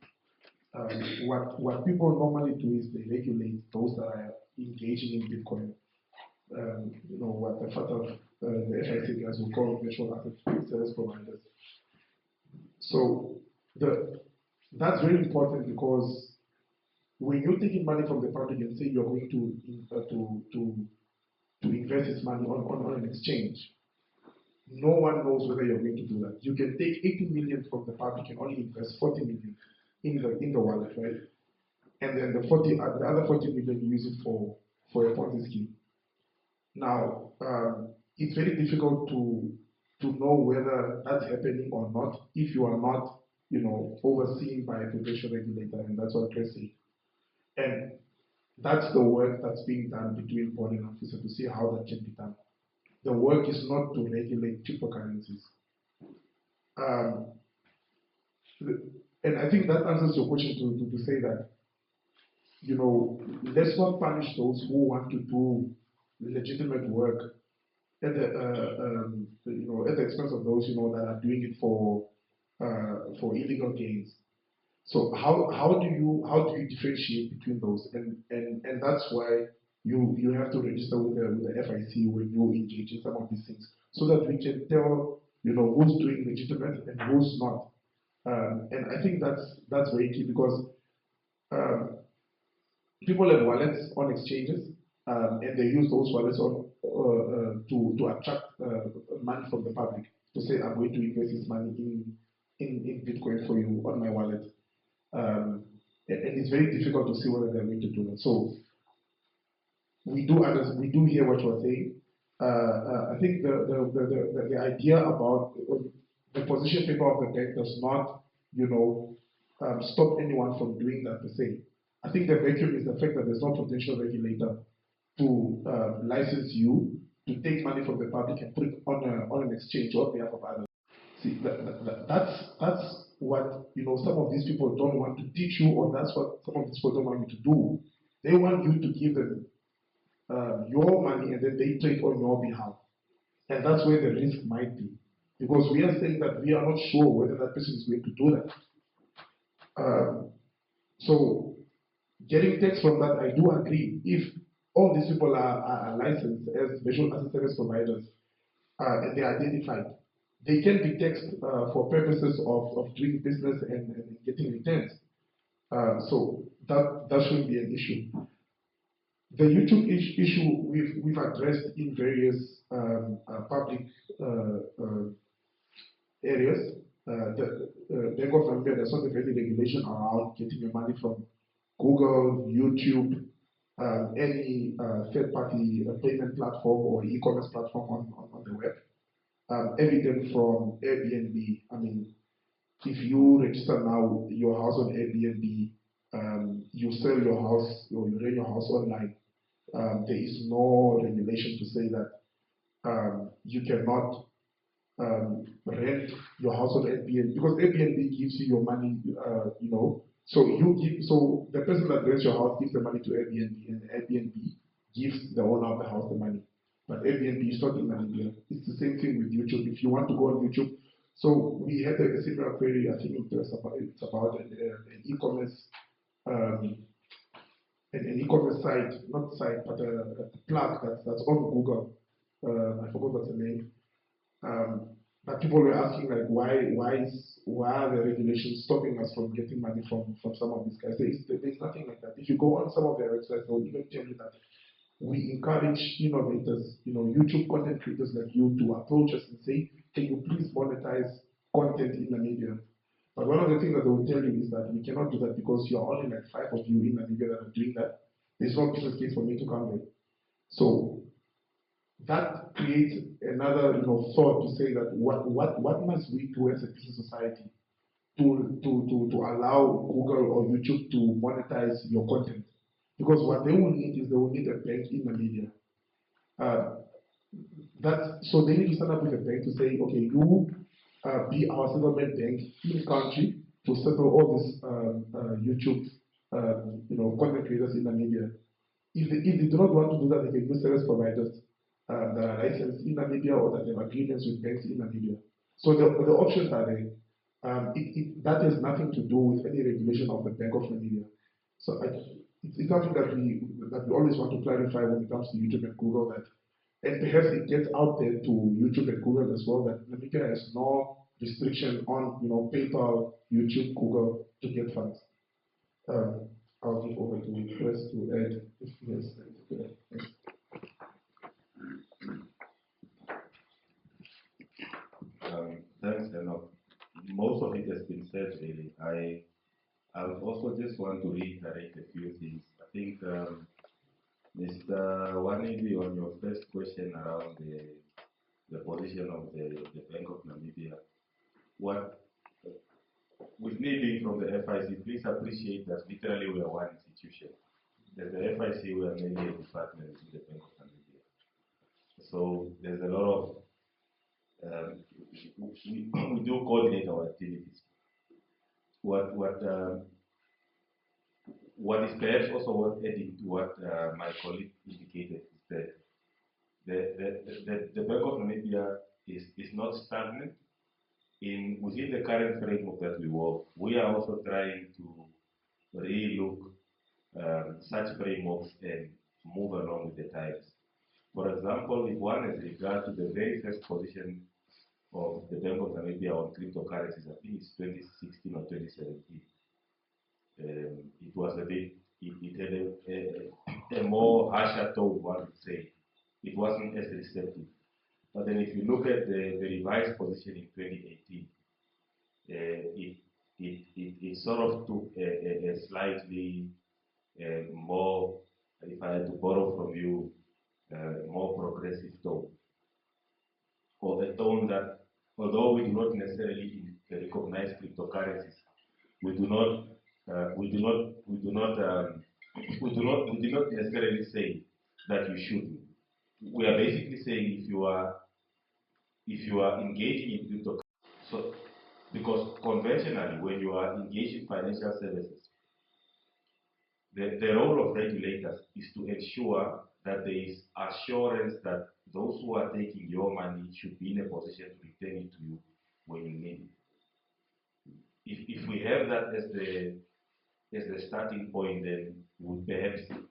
What people normally do is they regulate those that are engaging in Bitcoin. What the FIC guys will call virtual asset service providers. So that's very important, because when you're taking money from the public and say you're going to invest this money on an exchange, no one knows whether you're going to do that. You can take 80 million from the public and only invest 40 million in the wallet, right? And then the other 40 million you use it for a Ponzi scheme. Now, it's very difficult to know whether that's happening or not if you are not, overseen by a prudential regulator, and that's what Chris said. And that's the work that's being done between board and officer to see how that can be done. The work is not to regulate cryptocurrencies. And I think that answers your question to say that, let's not punish those who want to do legitimate work at the expense of those, that are doing it for illegal gains. So how do you differentiate between those? And that's why you have to register with the FIC when you engage in some of these things, so that we can tell who's doing legitimate and who's not. And I think that's very key, because people have wallets on exchanges, and they use those wallets to attract money from the public, to say, I'm going to invest this money in Bitcoin for you on my wallet. And it's very difficult to see whether they're going to do that. So we do hear what you are saying. I think the idea about the position paper of the bank does not, stop anyone from doing that per se. I think the vacuum is the fact that there's no potential regulator to license you to take money from the public and put it on an exchange on behalf of others. See, that's what some of these people don't want to teach you, or that's what some of these people don't want you to do. They want you to give them your money, and then they trade on your behalf, and that's where the risk might be, because we are saying that we are not sure whether that person is going to do that. So getting text from that, I do agree. If all these people are licensed as virtual asset service providers, and they are identified, they can be taxed for purposes of doing business and getting returns. So that shouldn't be an issue. The YouTube issue we've addressed in various public areas. The Bank of Namibia, there's not a very regulation around getting your money from Google, YouTube, any third-party payment platform or e-commerce platform on the web. Evident from Airbnb. I mean, if you register now your house on Airbnb, you sell your house or you rent your house online, there is no regulation to say that you cannot rent your house on Airbnb, because Airbnb gives you your money, so the person that rents your house gives the money to Airbnb, and Airbnb gives the owner of the house the money. But Airbnb is not in Namibia. It's the same thing with YouTube. If you want to go on YouTube, so we had a similar query. I think it's about an e-commerce, an e-commerce site, not site, but a plug that's on Google. I forgot what's the name. But people were asking like, why are the regulations stopping us from getting money from some of these guys? There's nothing like that. If you go on some of their websites, they'll even tell you that we encourage innovators, YouTube content creators like you, to approach us and say, can you please monetize content in Namibia? But one of the things that they will tell you is that we cannot do that because you're only like 5 of you in Namibia that are doing that. There's no business case for me to come there. So that creates another thought to say that what must we do as a business society to allow Google or YouTube to monetize your content? Because what they will need is they will need a bank in Namibia. So they need to stand up with a bank to say, okay, you be our settlement bank in the country to settle all these YouTube content creators in Namibia. If they do not want to do that, they can use service providers that are licensed in Namibia or that have agreements with banks in Namibia. So the options are there. That has nothing to do with any regulation of the Bank of Namibia. So it's something that we always want to clarify when it comes to YouTube and Google, that, and perhaps it gets out there to YouTube and Google as well, that Namibia has no restriction on PayPal, YouTube, Google to get funds. I'll give over to Chris to add if he has anything to add. Thanks, Enoch. Most of it has been said, really. I would also just want to reiterate a few things. I think, Mr. Wanidi, on your first question around the position of the Bank of Namibia, with me being from the FIC, please appreciate that literally we are one institution. As the FIC, we are mainly a department in the Bank of Namibia. So there's a lot of we do coordinate our activities. What is perhaps also worth adding to what my colleague indicated is that the Bank of Namibia is not stagnant. Within the current framework that we work, we are also trying to relook such frameworks and move along with the times. For example, if one has regard to the very first position of the Bank of Namibia on cryptocurrencies, I think it's 2016 or 2017. It was a bit, it had a more harsher tone, one would say. It wasn't as receptive. But then if you look at the revised position in 2018, it sort of took a slightly more, if I had to borrow from you, more progressive tone. Or a tone that, although we do not necessarily recognize cryptocurrencies, we do not necessarily say that you shouldn't. We are basically saying if you are engaging in cryptocurrency, so because conventionally when you are engaged in financial services, the role of regulators is to ensure that there is assurance that those who are taking your money should be in a position to return it to you when you need it. If we have that as the starting point, then perhaps it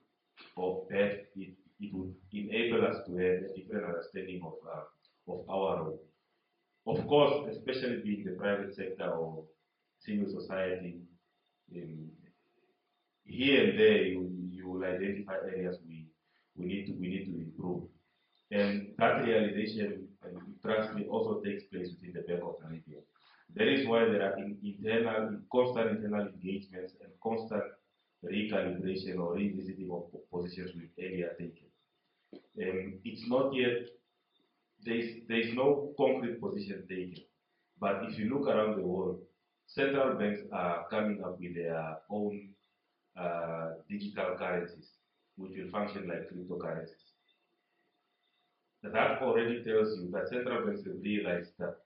would enable us to have a different understanding of our role. Of course, especially being the private sector or civil society, here and there you will identify areas we need to improve. And that realization also takes place within the Bank of Namibia. That is why there are constant internal engagements and constant recalibration or revisiting of positions with earlier taken. It's not yet, there is no concrete position taken. But if you look around the world, central banks are coming up with their own digital currencies, which will function like cryptocurrencies. That already tells you that central banks have realized that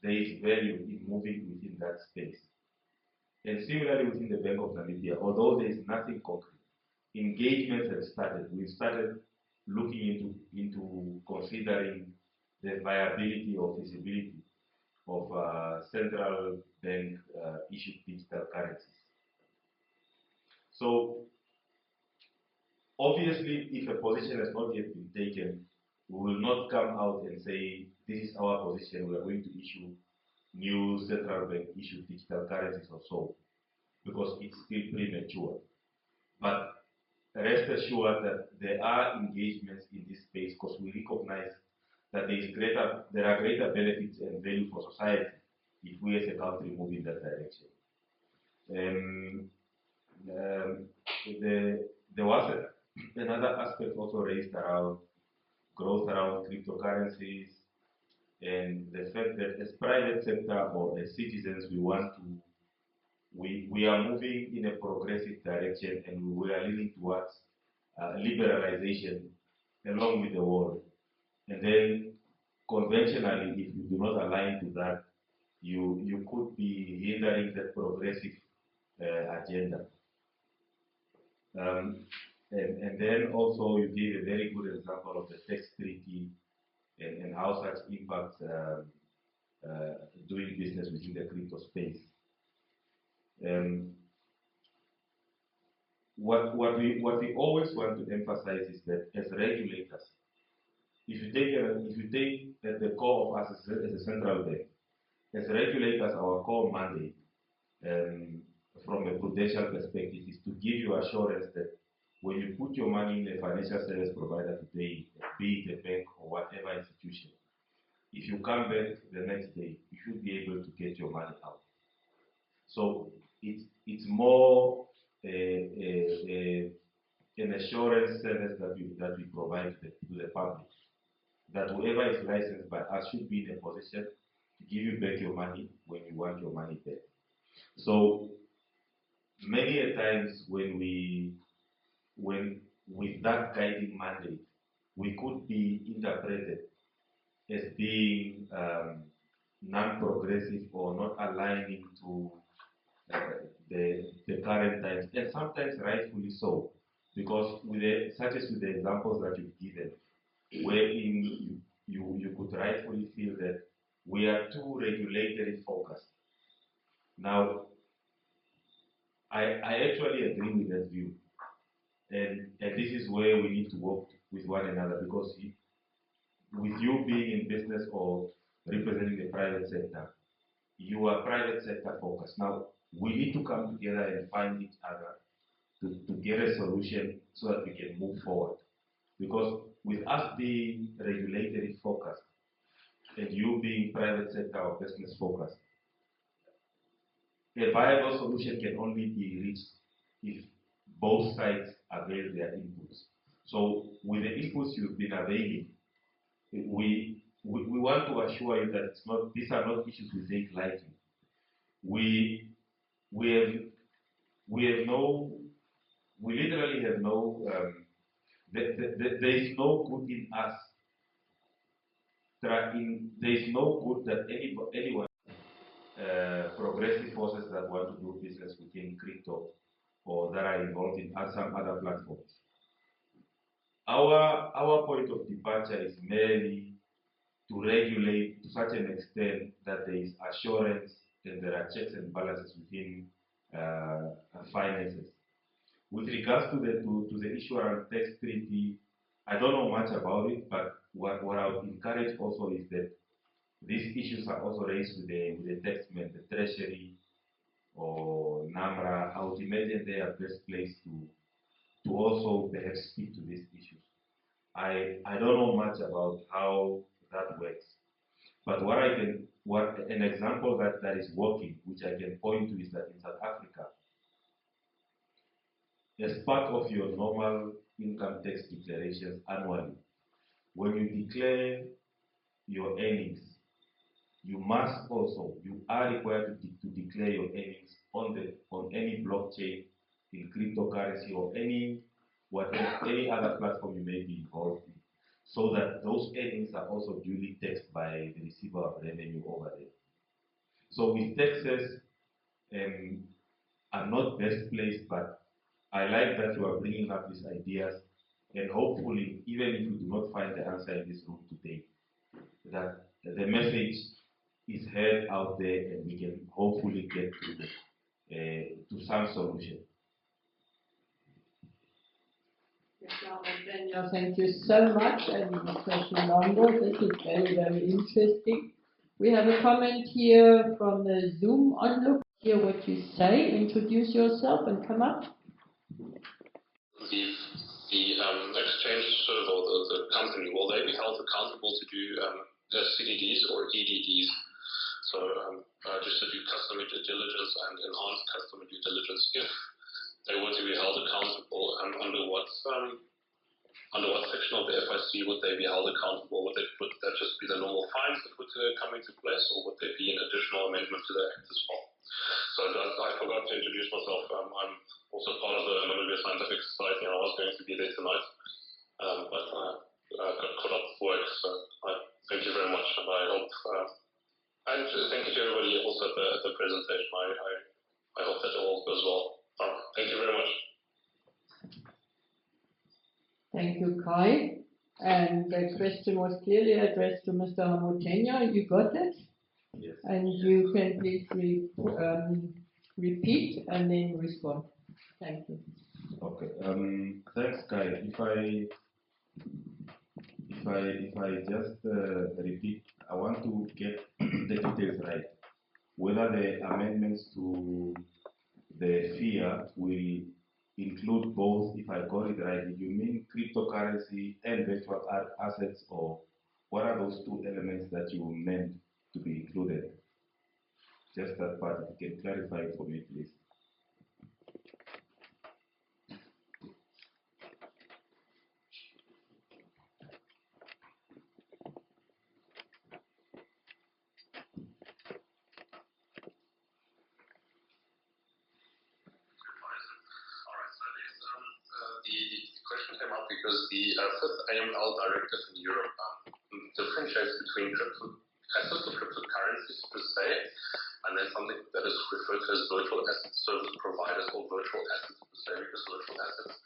there is value in moving within that space. And similarly within the Bank of Namibia, although there is nothing concrete, engagements have started. We've started looking into considering the viability or feasibility of central bank issued digital currencies. So obviously, if a position has not yet been taken, we will not come out and say, this is our position, we are going to issue new central bank issued digital currencies or so, because it's still premature. But rest assured that there are engagements in this space because we recognize that there are greater benefits and value for society if we as a country move in that direction. There was another aspect also raised around growth around cryptocurrencies and the fact that as private sector or as citizens we are moving in a progressive direction and we are leaning towards liberalization along with the world. And then conventionally, if you do not align to that, you could be hindering that progressive agenda. And then also you gave a very good example of the tax treaty and how such impacts doing business within the crypto space. What we always want to emphasize is that as regulators, if you take at the core of us as a central bank, as regulators, our core mandate from a prudential perspective is to give you assurance that when you put your money in a financial service provider today, be it a bank or whatever institution, if you come back the next day, you should be able to get your money out. So it's more an assurance service that we provide to the public, that whoever is licensed by us should be in a position to give you back your money when you want your money back. So many a times when with that guiding mandate, we could be interpreted as being non-progressive or not aligning to the current times, and sometimes rightfully so, because such as with the examples that you've given, wherein you could rightfully feel that we are too regulatory focused. Now, I actually agree with that view, and this is where we need to work with one another, because with you being in business or representing the private sector, you are private sector focused. Now, we need to come together and find each other to get a solution so that we can move forward. Because with us being regulatory focused and you being private sector or business focused, a viable solution can only be reached if both sides avail their inputs. So with the inputs you've been availing, we want to assure you that these are not issues we take lightly. We literally have no, there is no good in us. There is no good that anyone, progressive forces that want to do business within crypto or that are involved in some other platforms. Our point of departure is merely to regulate to such an extent that there is assurance and there are checks and balances within finances. With regards to the issue around tax treaty, I don't know much about it, but what I would encourage also is that these issues are also raised with the taxmen, the treasury, or NAMRA. I would imagine they are best placed to also perhaps speak to these issues. I don't know much about how that works, but an example that is working, which I can point to, is that in South Africa, as part of your normal income tax declarations annually, when you declare your earnings, you are required to declare your earnings on any blockchain, in cryptocurrency, or any other platform you may be involved in, so that those earnings are also duly taxed by the receiver of revenue over there. So with taxes, I'm not best placed, but I like that you are bringing up these ideas, and hopefully, even if you do not find the answer in this room today, that the message is heard out there, and we can hopefully get to some solution. Thank you so much, and Mr. Londo, this is very, very interesting. We have a comment here from the Zoom onlook. Hear what you say, introduce yourself and come up. The exchange server, or the company, will they be held accountable to do CDDs or EDDs? So just to do customer due diligence and enhance customer due diligence. If they were to be held accountable, under what section of the FIC would they be held accountable? Would that just be the normal fines that would come into place, or would there be an additional amendment to the Act as well? So I forgot to introduce myself. I'm also part of the Namibia Scientific Society, and I was going to be there tonight, but I got caught up with work. So thank you very much, and I hope, and thank you to everybody also at the presentation. I hope that all goes well. Thank you very much. Thank you, Kai. And the question was clearly addressed to Mr. Hamutenya. You got it? Yes. And you can please repeat and then respond. Thank you. Okay. Thanks, Kai. If I just repeat, I want to get the details right. Whether the amendments to the FIA will include both, if I got it right, if you mean cryptocurrency and virtual assets, or what are those two elements that you meant to be included? Just that part, if you can clarify it for me, please. The question came up because the fifth AML directive in Europe differentiates between crypto assets or cryptocurrencies per se, and then something that is referred to as virtual asset service providers, or virtual assets per se, because virtual assets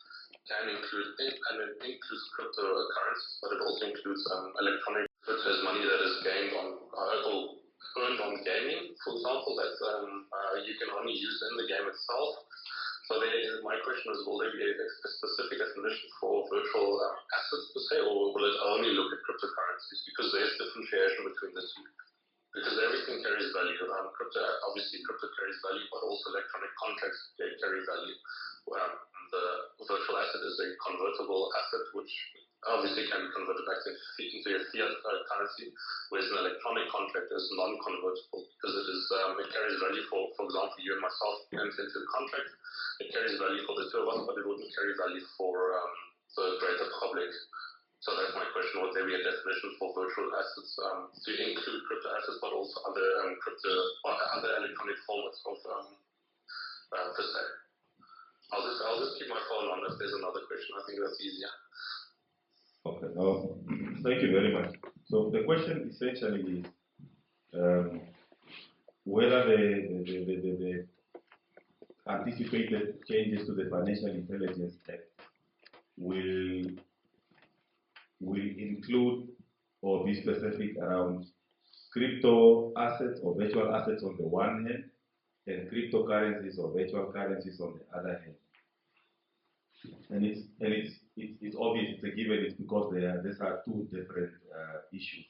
can include, and it includes cryptocurrencies, but it also includes electronic, referred to as money that is gained on or earned on gaming, for example, that you can only use in the game itself. So my question is, will there be a specific definition for virtual assets per se, or will it only look at cryptocurrencies? Because there's differentiation between the two. Because everything carries value. Obviously, crypto carries value, but also electronic contracts carry value. The virtual asset is a convertible asset, which obviously can be converted back into a fiat currency, whereas an electronic contract is non-convertible because it carries value for example, you and myself enter into a contract. It carries value for the two of us, but it wouldn't carry value for the greater public. So that's my question: would there be a definition for virtual assets to include crypto assets, but also other other electronic formats of per se? I'll just keep my phone on if there's another question. I think that's easier. Okay. Thank you very much. So the question essentially is whether the anticipated changes to the Financial Intelligence Act will include or be specific around crypto assets or virtual assets on the one hand, and cryptocurrencies or virtual currencies on the other hand. And it's obvious, it's a given, it's because these are two different issues.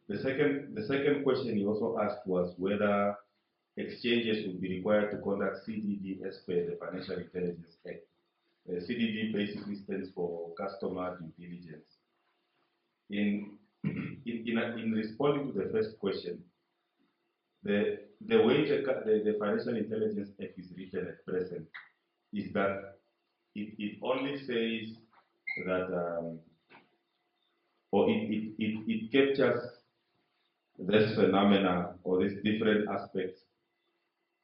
The second question you also asked was whether exchanges would be required to conduct CDD as per the Financial Intelligence Act. CDD basically stands for Customer Due Diligence. In responding to the first question, the way the Financial Intelligence Act is written at present is that it only says that, or it captures this phenomena or these different aspects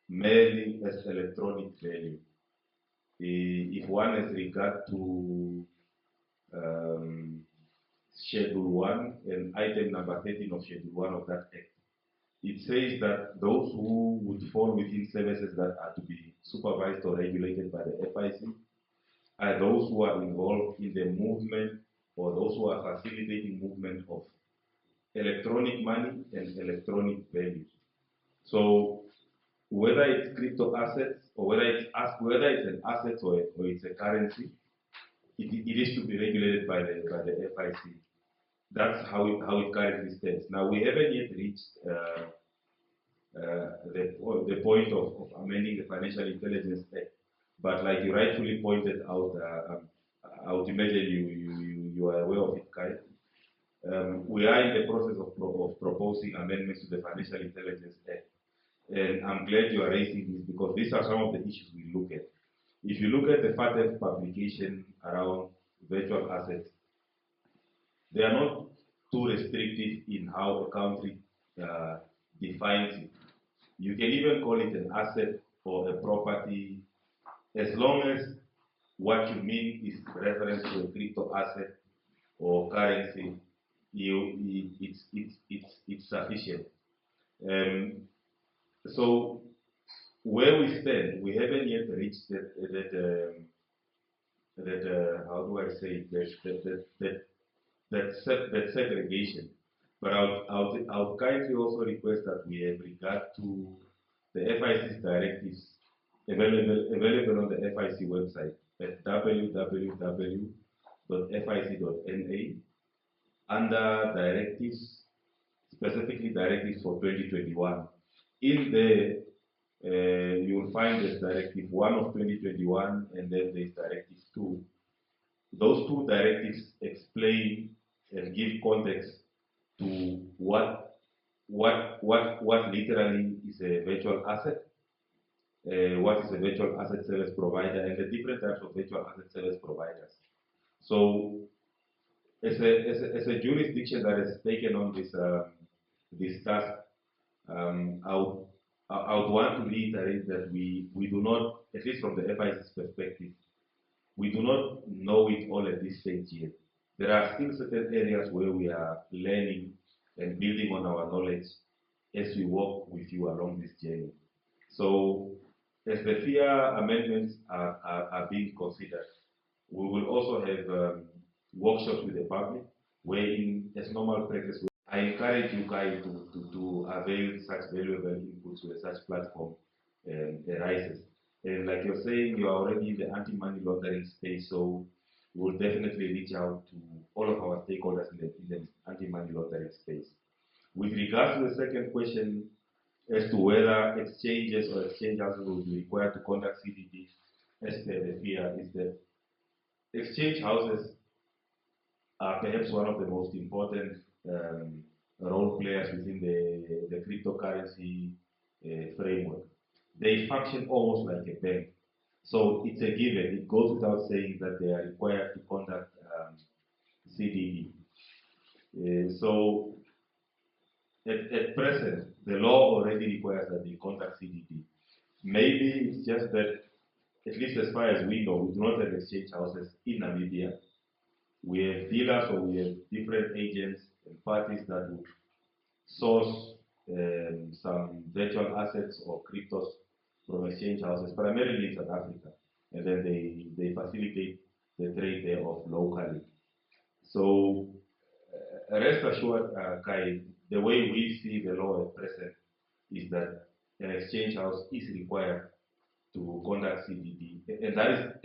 merely as electronic value. If one has regard to Schedule 1 and item number 13 of Schedule 1 of that Act, it says that those who would fall within services that are to be supervised or regulated by the FIC are those who are involved in the movement or those who are facilitating movement of electronic money and electronic values. So whether it's crypto assets or whether it's an asset or it's a currency, it is to be regulated by the FIC. That's how it currently stands. Now we haven't yet reached the point of amending the Financial Intelligence Act, but like you rightfully pointed out, I would imagine you are aware of it, Kai. We are in the process of proposing amendments to the Financial Intelligence Act. And I'm glad you are raising this because these are some of the issues we look at. If you look at the FATF publication around virtual assets, they are not too restrictive in how a country defines it. You can even call it an asset or a property as long as what you mean is reference to a crypto asset or currency, it's sufficient. So where we stand, we haven't yet reached how do I say it, that segregation. But I would kindly also request that we have regard to the FIC's directives available on the FIC website at www.fic.na under directives, specifically directives for 2021. In there, you will find this Directive 1 of 2021 and then there's Directive 2. Those two directives explain and give context to what literally is a virtual asset, what is a virtual asset service provider, and the different types of virtual asset service providers. So, as a jurisdiction that has taken on this task, I would want to reiterate that we do not, at least from the FIC's perspective, we do not know it all at this stage yet. There are still certain areas where we are learning and building on our knowledge as we walk with you along this journey. So, as the FIA amendments are being considered, we will also have workshops with the public, wherein, as normal practice, I encourage you guys to avail such valuable inputs where such platform arises. And like you're saying, you're already in the anti-money laundering space, so we'll definitely reach out to all of our stakeholders in the anti-money laundering space. With regards to the second question as to whether exchanges or exchange houses will be required to conduct CDD, as per the FIA, is that exchange houses are perhaps one of the most important role players within the cryptocurrency framework. They function almost like a bank. So it's a given. It goes without saying that they are required to conduct CDD. So at present, the law already requires that they conduct CDD. Maybe it's just that, at least as far as we know, we do not have exchange houses in Namibia. We have dealers or we have different agents and parties that would source some virtual assets or cryptos from exchange houses, primarily in South Africa, and then they facilitate the trade thereof locally. So rest assured, Kai, the way we see the law at present is that an exchange house is required to conduct CDD, and that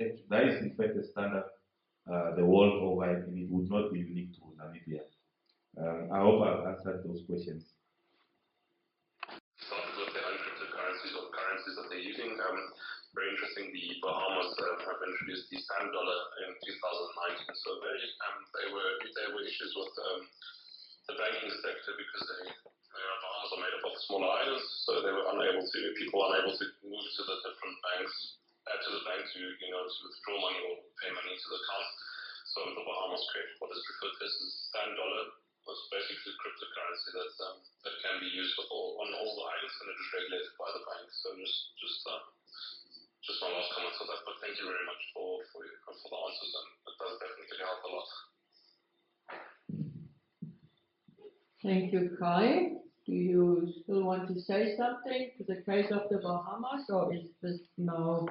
is in fact a standard the world over, and it would not be unique to Namibia. I hope I've answered those questions. Started with the uncrypted currencies or currencies that they're using. Very interesting, the Bahamas have introduced the sand dollar in 2019. So there were issues with the banking sector because Bahamas are made up of smaller islands, so they were people unable to move to the different banks, to the bank to withdraw money or pay money to the account. So the Bahamas created what is referred to as the sand dollar, was basically cryptocurrency that can be used on all the islands, and it is regulated by the bank. So just one last comment on that. But thank you very much for the answers, and it does definitely help a lot. Thank you, Kai. Do you still want to say something to the case of the Bahamas, or is this now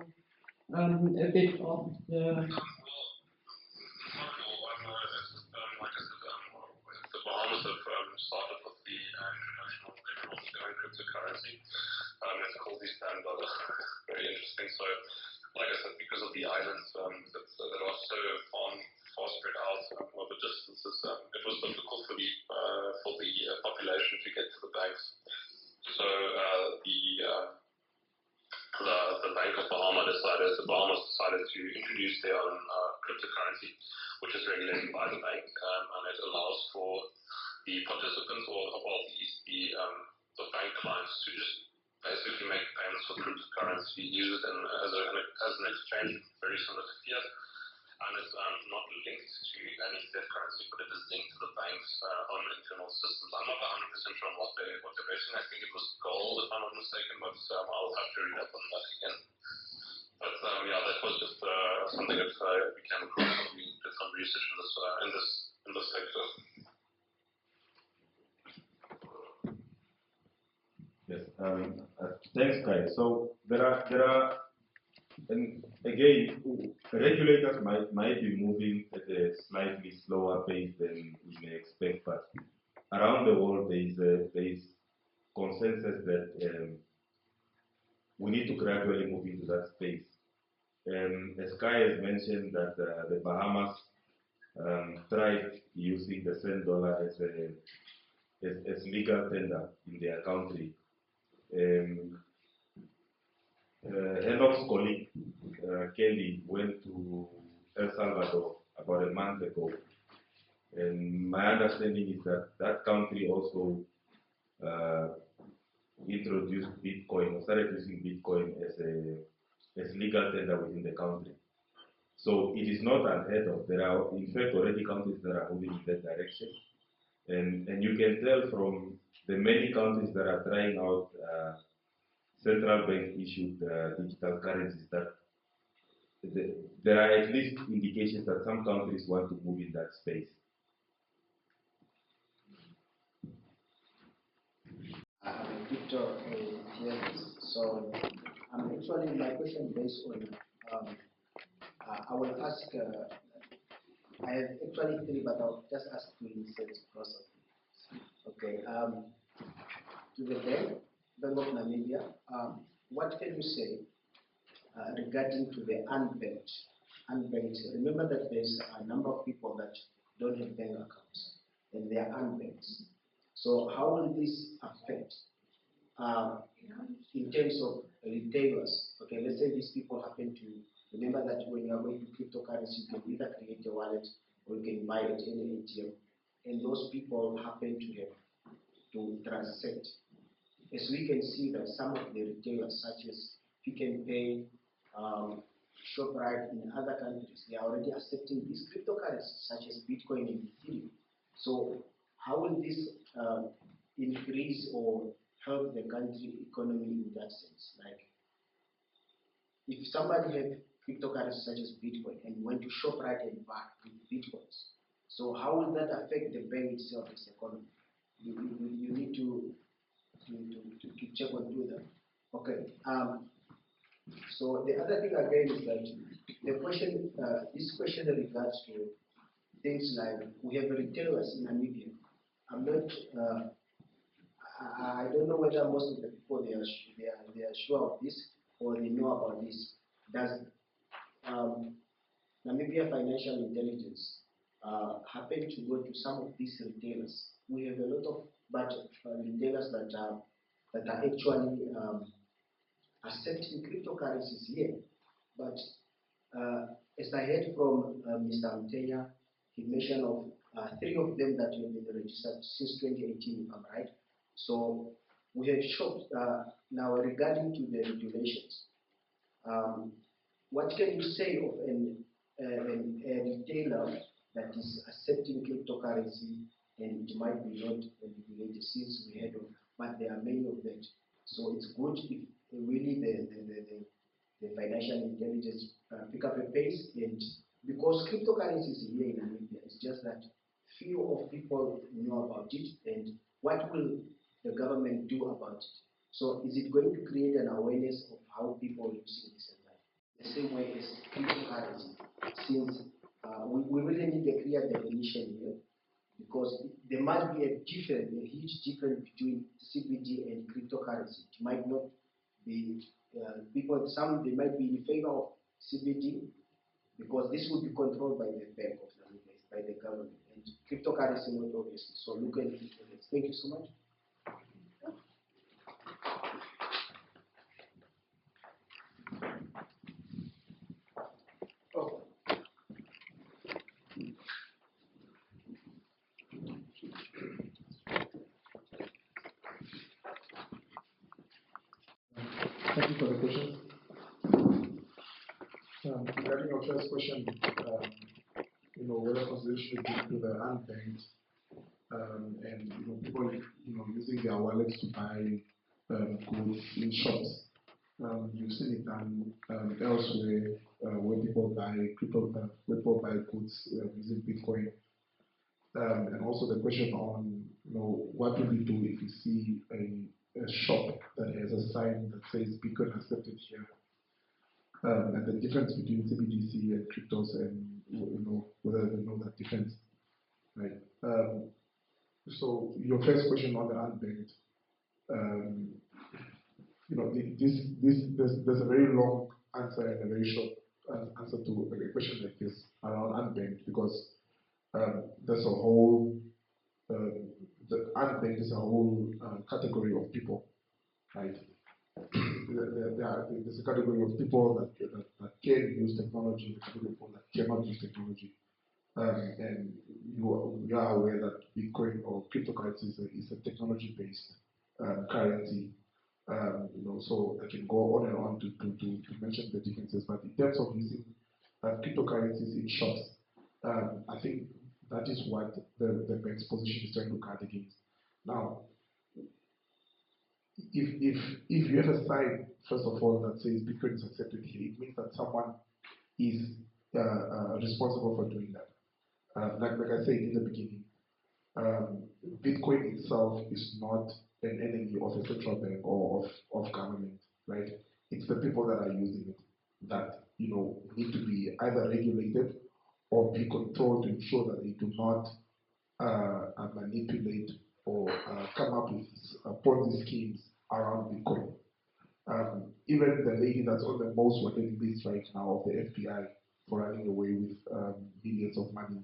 a bit of the... The Bahamas have started with the international economic cryptocurrency. It's called the standard. Very interesting. So, like I said, because of the islands that are so far spread out over distances, it was difficult for the population to get to the banks. So the Bank of Bahamas decided to introduce their own cryptocurrency, which is regulated by the bank, and it allows for the participants or the bank clients to just basically make payments with cryptocurrency, use it as an exchange, very similar to fiat, and it's not linked to any fiat currency, but it is linked to the bank's own internal systems. I'm not 100% sure on what they're basing. I think it was gold, if I'm not mistaken, but I'll have to read up on that again. But yeah, that was just something that we came across when we did some research in this sector. Yes. Thanks, Kai. So there are, and again, regulators might be moving at a slightly slower pace than we may expect, but around the world there is consensus that we need to gradually move into that space. As Kai has mentioned, that the Bahamas tried using the $10 as legal tender in their country. Enoch's colleague, Kelly, went to El Salvador about a month ago. And my understanding is that that country also introduced Bitcoin, or started using Bitcoin as legal tender within the country. So it is not unheard of. There are, in fact, already countries that are moving in that direction. And you can tell from the many countries that are trying out central bank issued digital currencies that there are at least indications that some countries want to move in that space. I'm a crypto theorist, so actually my question based on I will ask. I have actually three, but I'll just ask two instead because of okay. To the Bank of Namibia, what can you say regarding to the unbanked? Remember that there's a number of people that don't have bank accounts and they are unbanked. So how will this affect in terms of retailers? Okay, let's say these people happen to remember that when you are going to cryptocurrency, you can either create a wallet or you can buy it at any ATM, and those people happen to have to transact. As we can see that some of the retailers, such as Pick n Pay, ShopRite in other countries, they are already accepting these cryptocurrencies such as Bitcoin and Ethereum. So how will this increase or help the country economy in that sense? Like, if somebody had cryptocurrencies such as Bitcoin and went to ShopRite and buy with Bitcoins, so how will that affect the bank itself, its economy? You need to check and do that. Okay. So the other thing again is that the question, this question regards to things like we have retailers in Namibia. I'm not. I don't know whether most of the people they are sure of this or they know about this. Does Namibia Financial Intelligence happen to go to some of these retailers? We have a lot of budget retailers that are actually accepting cryptocurrencies here. But as I heard from Mr. Hamutenya, he mentioned of 3 of them that have been registered since 2018, if I'm right. So we have shopped now regarding to the regulations. What can you say of a retailer that is accepting cryptocurrency and it might be not regulated, since we heard of but there are many of them. So it's good if really the financial intelligence pick up a pace, and because cryptocurrencies here in Namibia, it's just that few of people know about it, and what will the government do about it? So is it going to create an awareness of how people are using this and that? The same way as cryptocurrency, since we really need a clear definition here, because there must be a huge difference between CBD and cryptocurrency. It might not be, some they might be in favor of CBD because this will be controlled by the Bank of Namibia, by the government, and cryptocurrency not obviously. So look at it. Thank you so much. Thank you for the question. Regarding your first question, whether consideration is given to the unbanked, and people using their wallets to buy goods in shops. You've seen it done elsewhere where people buy goods using Bitcoin. And also the question on what do we do if we see a shop that has a sign that says Bitcoin accepted here, and the difference between CBDC and cryptos, and whether they know that difference, right? So your first question on the unbanked, there's a very long answer and a very short answer to a question like this around unbanked, because there's a whole the unbanked is a whole category of people, right? There's a category of people that can use technology, a category of people that cannot use technology. And you are aware that Bitcoin or cryptocurrency is a technology-based currency. So I can go on and on to mention the differences. But in terms of using cryptocurrencies in shops, I think that is what the bank's position is trying to guard against. Now, if you have a sign, first of all, that says Bitcoin is accepted here, it means that someone is responsible for doing that. Like I said in the beginning, Bitcoin itself is not an enemy of a central bank or of government, right? It's the people that are using it that need to be either regulated or be controlled to ensure that they do not manipulate or come up with Ponzi schemes around Bitcoin. Even the lady that's on the most wanted list right now of the FBI for running away with billions of money.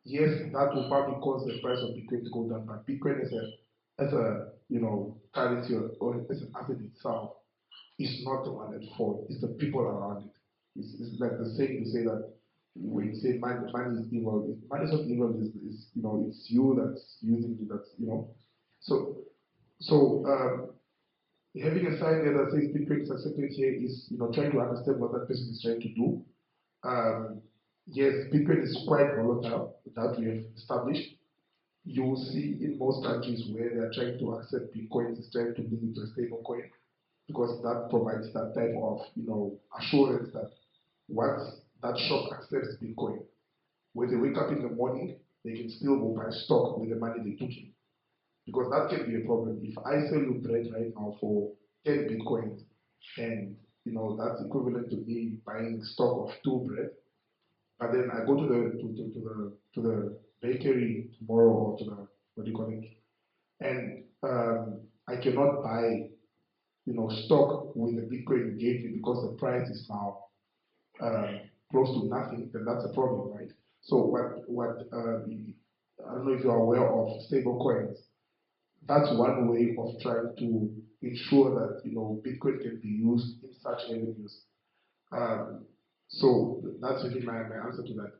Yes, that will probably cause the price of Bitcoin to go down, but Bitcoin as a currency or as an asset itself is not the one at fault. It's the people around it. It's like the saying to say that when you say money is evil, money is not evil. It's you that's using it. That's So having a sign there that says Bitcoin is accepted here is trying to understand what that person is trying to do. Yes, Bitcoin is quite volatile, that we have established. You will see in most countries where they are trying to accept Bitcoin, is trying to link it to a stable coin, because that provides that type of assurance that once that shop accepts Bitcoin, when they wake up in the morning, they can still go buy stock with the money they took in. Because that can be a problem. If I sell you bread right now for 10 Bitcoins, and that's equivalent to me buying stock of 2 bread, but then I go to the bakery tomorrow, or to the and I cannot buy stock with the Bitcoin you gave me because the price is now close to nothing. Then that's a problem, right? So what I don't know if you are aware of stable coins. That's one way of trying to ensure that Bitcoin can be used in such avenues. So that's really my answer to that.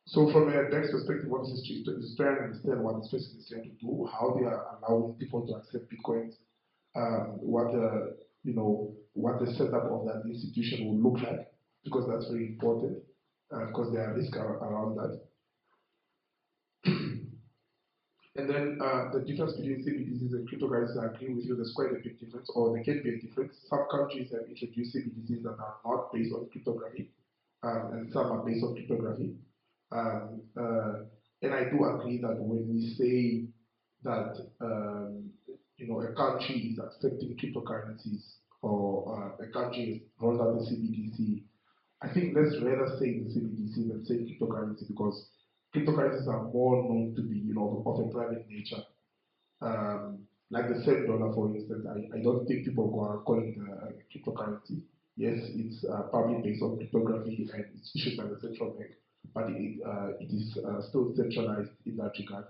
So from a bank's perspective, what is trying to understand what this person is trying to do, how they are allowing people to accept Bitcoins, what the setup of that institution will look like, because that's very important, because there are risks around that. And then the difference between CBDCs and cryptocurrencies, I agree with you, there's quite a big difference, or there can be a difference. Some countries have introduced CBDCs that are not based on cryptography, and some are based on cryptography. And I do agree that when we say that a country is accepting cryptocurrencies or a country has rolled out the CBDC, I think let's rather say the CBDC than say cryptocurrency, because cryptocurrencies are more known to be of a private nature. Like the $7, for instance, I don't think people go around calling it a cryptocurrency. Yes, it's probably based on cryptography and it's issued by the central bank, but it is still centralized in that regard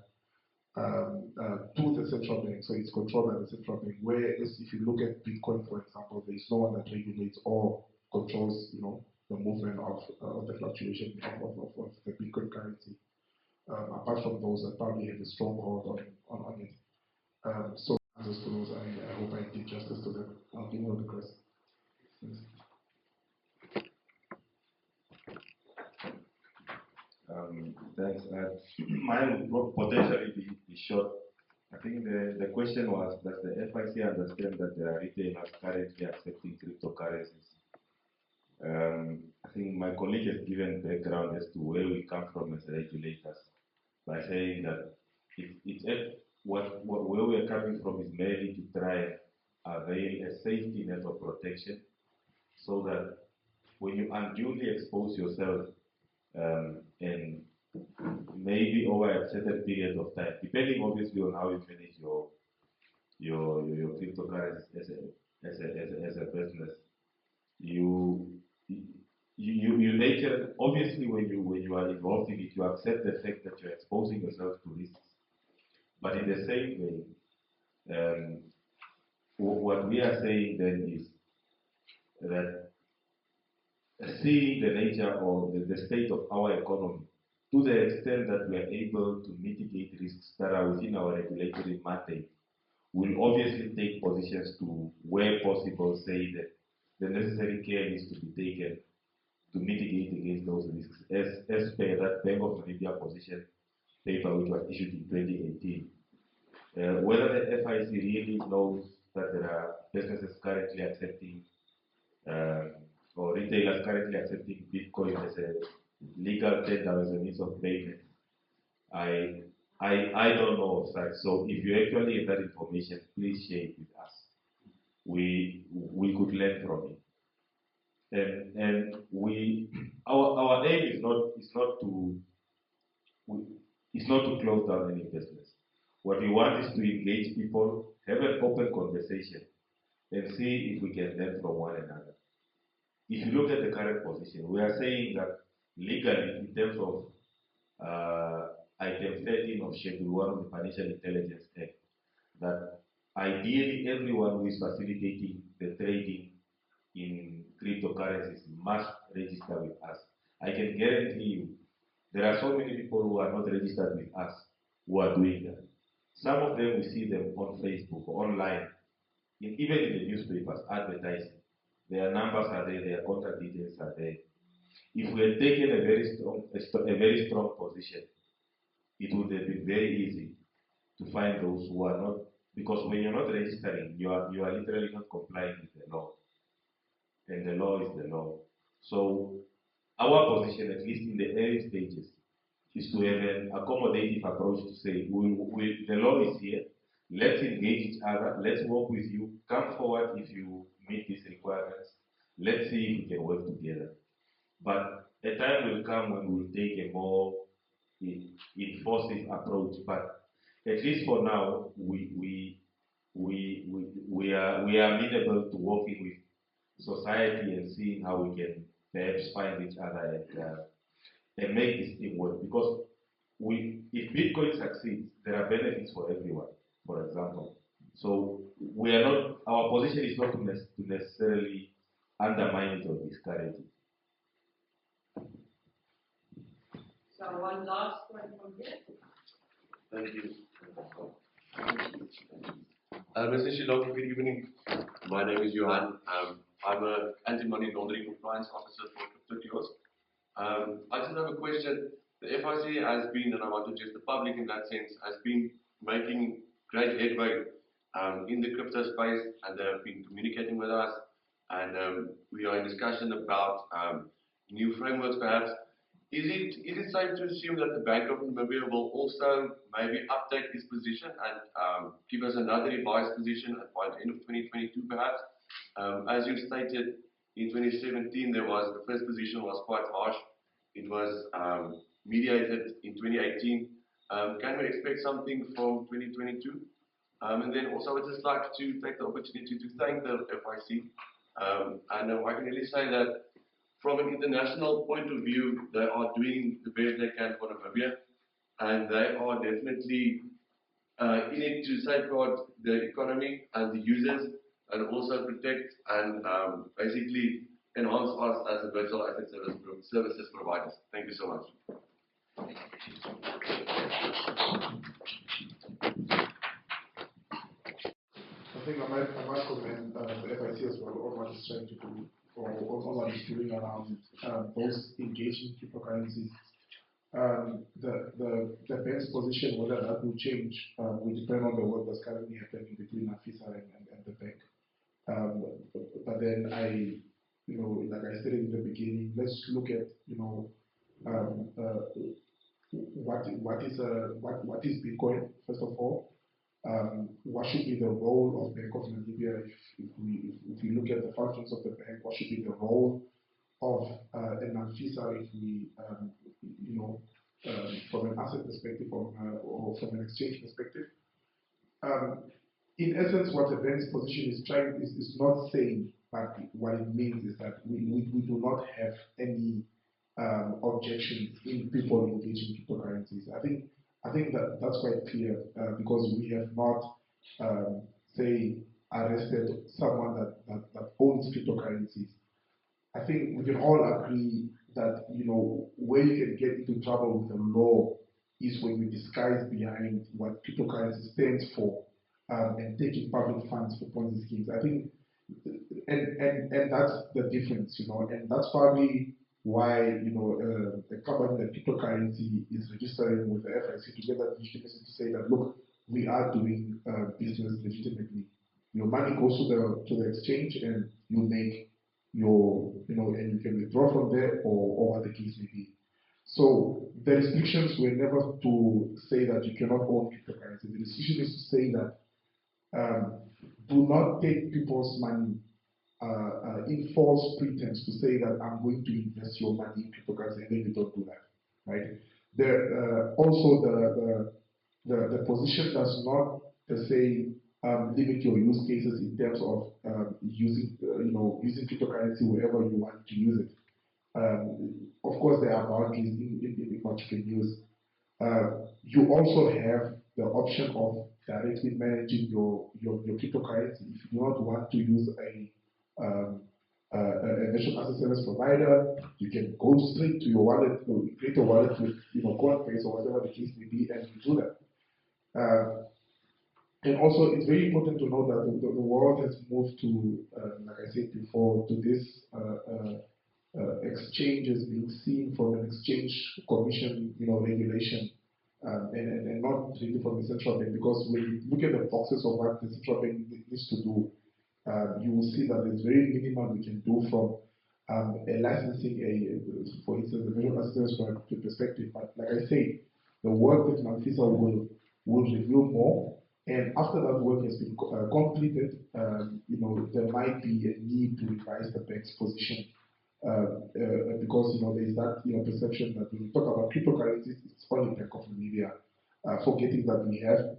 to the central bank, so it's controlled by the central bank. Whereas if you look at Bitcoin, for example, there is no one that regulates or controls, the movement of the fluctuation of the Bitcoin currency. Apart from those that probably have a stronghold on it. So answers to those, I hope I did justice to them. I'll give you the rest. Thanks. Mine would potentially be short. I think the question was, does the FIC understand that there are retailers currently accepting cryptocurrencies? I think my colleague has given background as to where we come from as regulators by saying that where we are coming from is merely to try and avail a safety net of protection, so that when you unduly expose yourself and maybe over a certain period of time, depending obviously on how you manage your cryptocurrencies as a business, you nature obviously when you are involved in it, you accept the fact that you're exposing yourself to risks. But in the same way, what we are saying then is that seeing the nature or the state of our economy, to the extent that we are able to mitigate risks that are within our regulatory mandate, we'll obviously take positions to, where possible, say that the necessary care needs to be taken to mitigate against those risks, as per that Bank of Namibia position paper which was issued in 2018. Whether the FIC really knows that there are businesses currently accepting or retailers currently accepting Bitcoin as a legal tender as a means of payment, I don't know of such. So if you actually have that information, please share it with us. We could learn from it. And our aim is not to close down any business. What we want is to engage people, have an open conversation, and see if we can learn from one another. If you look at the current position, we are saying that legally, in terms of Item 13 of Schedule 1 of the Financial Intelligence Act, that ideally everyone who is facilitating the trading in cryptocurrencies must register with us. I can guarantee you, there are so many people who are not registered with us who are doing that. Some of them, we see them on Facebook, online, even in the newspapers, advertising. Their numbers are there, their contact details are there. If we had taken a very strong position, it would have been very easy to find those who are not, because when you're not registering, you are literally not complying with the law. And the law is the law. So our position, at least in the early stages, is to have an accommodative approach to say, the law is here, let's engage each other, let's work with you, come forward if you meet these requirements, let's see if we can work together. But a time will come when we'll take a more enforcing approach. But at least for now, we are ability to working with society and seeing how we can perhaps find each other and make this thing work. Because if Bitcoin succeeds, there are benefits for everyone, for example. So we are not, our position is not to necessarily undermine it or discourage it. So one last one from here. Thank you. Mr. Shillong, good evening. My name is Johan. I'm an anti-money laundering compliance officer for CryptoKiosk. I just have a question. The FIC has been, and I want to address the public in that sense, has been making great headway in the crypto space, and they have been communicating with us, and we are in discussion about new frameworks perhaps. Is it safe to assume that the Bank of Namibia will also maybe update its position and give us another revised position by the end of 2022 perhaps? As you stated, in 2017 the first position was quite harsh. It was mediated in 2018. Can we expect something from 2022? And then also I would just like to take the opportunity to thank the FIC. And I can really say that from an international point of view, they are doing the best they can for Namibia, and they are definitely in it to safeguard the economy and the users, and also protect and basically enhance us as a virtual asset services providers. Thank you so much. I think I might comment the FIC as well on what it's trying to do, or what it's doing around those engaging cryptocurrencies. The bank's position, whether that will change, will depend on the work that's currently happening between AFISA and the bank. But then like I said in the beginning, let's look at what is Bitcoin first of all. What should be the role of Bank of Namibia if we look at the functions of the bank? What should be the role of an AFISA if we from an asset perspective or from an exchange perspective? In essence, what the bank's position is not saying, but what it means is that we do not have any objections in people engaging cryptocurrencies. I think that's quite clear because we have not, say, arrested someone that owns cryptocurrencies. I think we can all agree that where you can get into trouble with the law is when you disguise behind what cryptocurrency stands for and taking public funds for Ponzi schemes. I think, and that's the difference, and that's probably why a company like cryptocurrency is registering with the FIC to get that legitimacy to say that look, we are doing business legitimately. Your money goes to the exchange and you make your and you can withdraw from there or what the case may be. So the restrictions were never to say that you cannot own cryptocurrency. The decision is to say that do not take people's money in false pretense to say that I'm going to invest your money in cryptocurrency, and then you don't do that, right? Also the position does not say limit your use cases in terms of using cryptocurrency wherever you want to use it. Of course, there are boundaries in what you can use. You also have the option of directly managing your cryptocurrency. If you do not want to use a virtual asset service provider, you can go straight to your wallet, or create a wallet with Coinbase or whatever the case may be, and you do that. And also, it's very important to know that the world has moved to, like I said before, to this exchanges being seen from an exchange commission, regulation, and not really from the central bank. Because when you look at the boxes of what the central bank needs to do, you will see that there's very minimal we can do from a licensing, for instance, the virtual asset service perspective. But like I say, the work with AFISA will reveal more. And after that work has been completed, there might be a need to revise the bank's position because there is that perception that when we talk about cryptocurrencies, it's only Bank of Namibia, forgetting that we have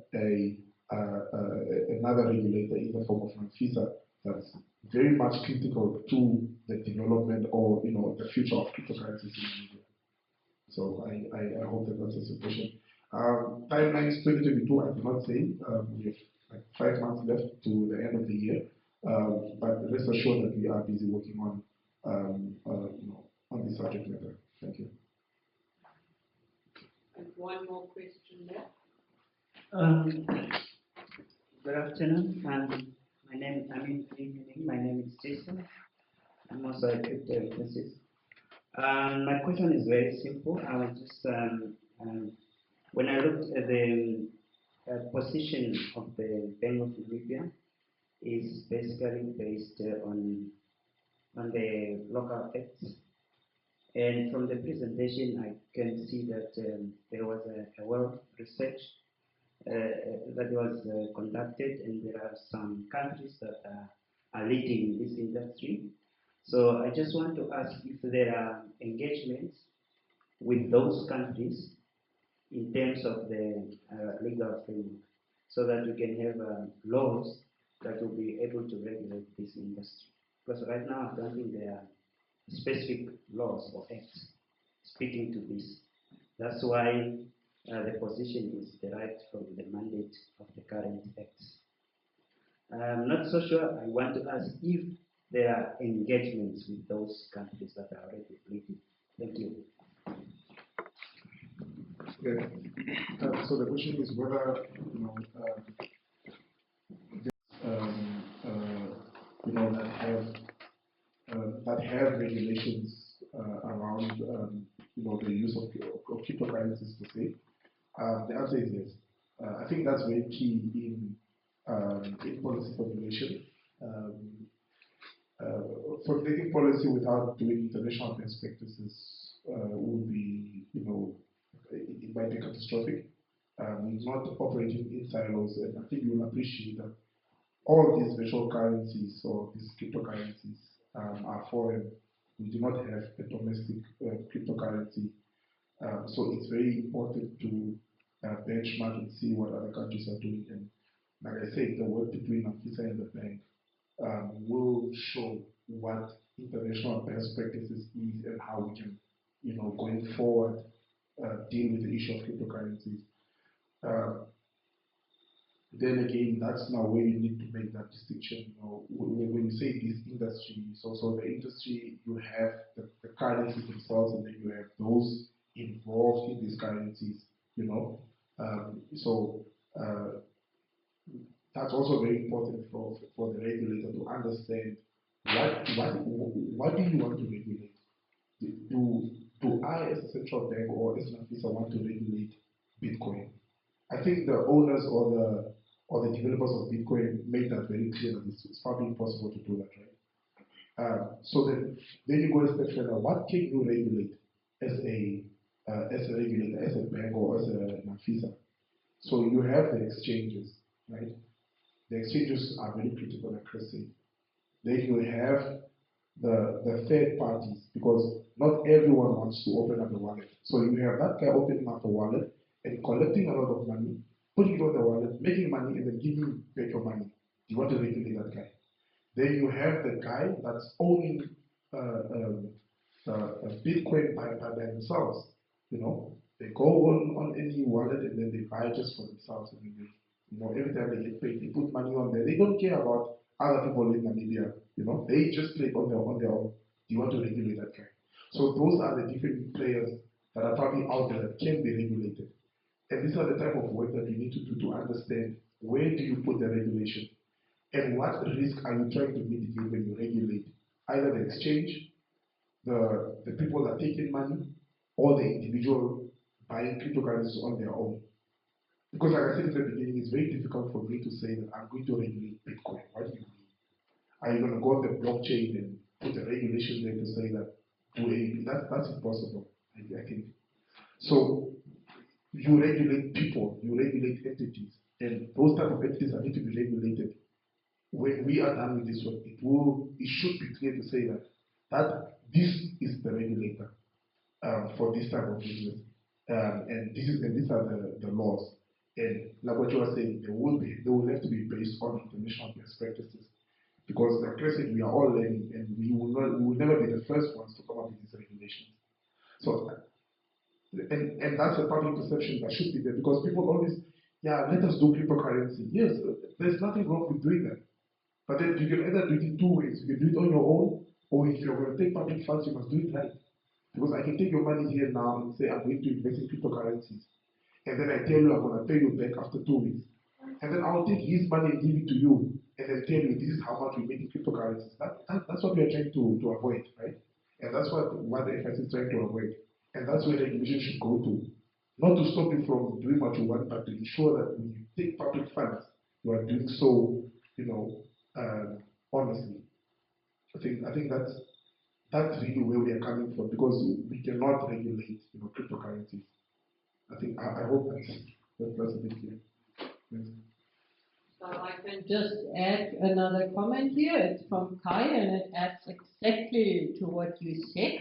another regulator in the form of AFISA that's very much critical to the development or the future of cryptocurrencies in Namibia. So I hope that answers your question. Timeline is 2022, I cannot say. We have like 5 months left to the end of the year. But rest assured that we are busy working on this subject matter. Thank you. And one more question there. Good afternoon. My name is Jason. I'm also a crypto enthusiast. My question is very simple. I was just when I looked at the position of the Bank of Namibia is basically based on the local acts. And from the presentation, I can see that there was a well research that was conducted, and there are some countries that are leading this industry. So I just want to ask if there are engagements with those countries in terms of the legal framework, so that we can have laws that will be able to regulate this industry. Because right now, I don't think there are specific laws or acts speaking to this. That's why the position is derived from the mandate of the current acts. I'm not so sure. I want to ask if there are engagements with those countries that are already leading. Thank you. Yeah. So the question is whether that have regulations around the use of cryptocurrencies per se. The answer is yes. I think that's very key in policy formulation. Formulating policy without doing international best practices would be, it might be catastrophic. We're not operating in silos, and I think you will appreciate that all these virtual currencies or these cryptocurrencies are foreign. We do not have a domestic cryptocurrency. So it's very important to benchmark and see what other countries are doing. And like I said, the work between Namibia and the bank will show what international best practices is and how we can, going forward, deal with the issue of cryptocurrencies. Then again, that's now where you need to make that distinction. When you say this industry, so the industry, you have the currencies themselves, and then you have those involved in these currencies. That's also very important for the regulator to understand what do you want to regulate. Do I, as a central bank or as an officer, want to regulate Bitcoin? I think the owners or the developers of Bitcoin made that very clear that it's probably impossible to do that, right? So then you go a step further. What can you regulate as a regulator, as a bank or as an officer? So you have the exchanges, right? The exchanges are very critical, like Chris said. Then you have the third parties, because not everyone wants to open up a wallet. So you have that guy opening up a wallet and collecting a lot of money, putting it on the wallet, making money, and then giving back your money. You want to regulate that guy. Then you have the guy that's owning Bitcoin by themselves. They go on any wallet and then they buy just for themselves. And then every time they get paid, they put money on there. They don't care about other people in Namibia. They just play on their own. You want to regulate that guy. So those are the different players that are probably out there that can be regulated. And these are the type of work that you need to do to understand where do you put the regulation and what risk are you trying to mitigate when you regulate either the exchange, the people that take in money, or the individual buying cryptocurrencies on their own. Because like I said in the beginning, it's very difficult for me to say that I'm going to regulate Bitcoin. What do you mean? Are you going to go on the blockchain and put a regulation there to say that do A? That's impossible, I think. So you regulate people, you regulate entities, and those type of entities that need to be regulated. When we are done with this work, it should be clear to say that this is the regulator for this type of business, and these are the laws. And like what you were saying, they will have to be based on international best practices, because like I said, we are all learning, and we will never be the first ones to come up with these regulations. So, and that's a public perception that should be there, because people always, let us do cryptocurrency. Yes, there's nothing wrong with doing that. But then you can either do it in two ways. You can do it on your own, or if you're going to take public funds, you must do it right. Because I can take your money here now and say, I'm going to invest in cryptocurrencies. And then I tell you I'm going to pay you back after 2 weeks. And then I'll take his money and give it to you, and then tell you this is how much we make in cryptocurrencies. That's what we are trying to avoid, right? And that's what the FS is trying to avoid. And that's where regulation should go to. not to stop you from doing what you want, but to ensure that when you take public funds, you are doing so, honestly. I think that's really where we are coming from, because we cannot regulate, cryptocurrencies. I hope that's a bit clear. Yes. So I can just add another comment here. It's from Kai, and it adds exactly to what you said.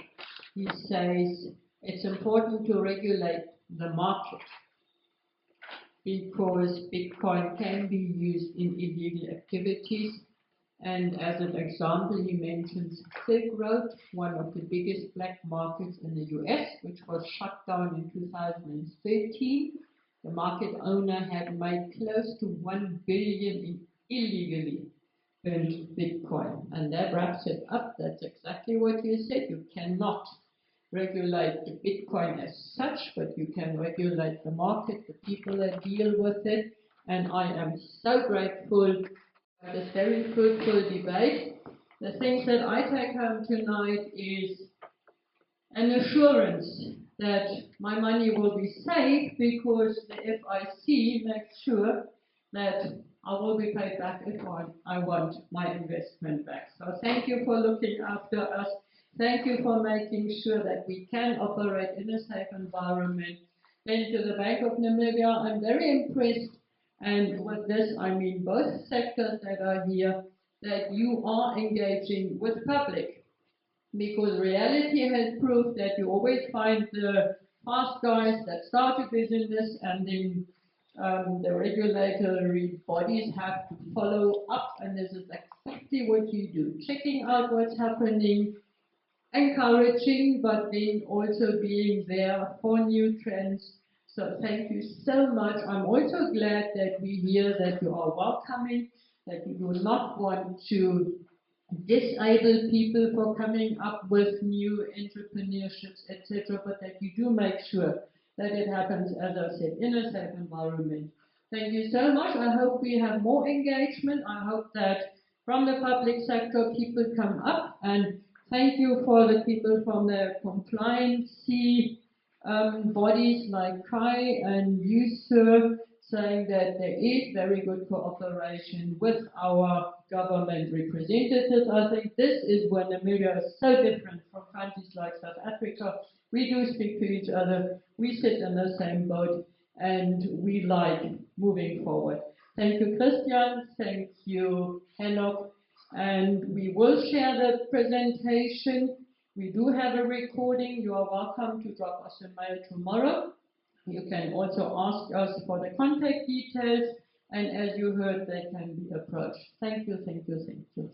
He says it's important to regulate the market because Bitcoin can be used in illegal activities. And as an example, he mentions Silk Road, one of the biggest black markets in the US, which was shut down in 2013. The market owner had made close to 1 billion in illegally earned Bitcoin. And that wraps it up. That's exactly what you said. You cannot regulate the Bitcoin as such, but you can regulate the market, the people that deal with it. And I am so grateful for this very fruitful debate. The things that I take home tonight is an assurance that my money will be safe because the FIC makes sure that I will be paid back if I want my investment back. So thank you for looking after us. Thank you for making sure that we can operate in a safe environment. Then to the Bank of Namibia, I'm very impressed, and with this I mean both sectors that are here, that you are engaging with public. Because reality has proved that you always find the fast guys that start a business, and then the regulatory bodies have to follow up, and this is exactly what you do. Checking out what's happening, encouraging, but then also being there for new trends. So thank you so much. I'm also glad that we hear that you are welcoming, that you do not want to disable people for coming up with new entrepreneurships, etc., but that you do make sure that it happens, as I said, in a safe environment. Thank you so much. I hope we have more engagement. I hope that from the public sector people come up, and thank you for the people from the compliance bodies like Kai and you, sir, saying that there is very good cooperation with our government representatives. I think this is where Namibia is so different from countries like South Africa. We do speak to each other, we sit in the same boat, and we like moving forward. Thank you, Kristian. Thank you, Henok. And we will share the presentation. We do have a recording. You are welcome to drop us a mail tomorrow. You can also ask us for the contact details, and as you heard, they can be approached. Thank you, thank you, thank you.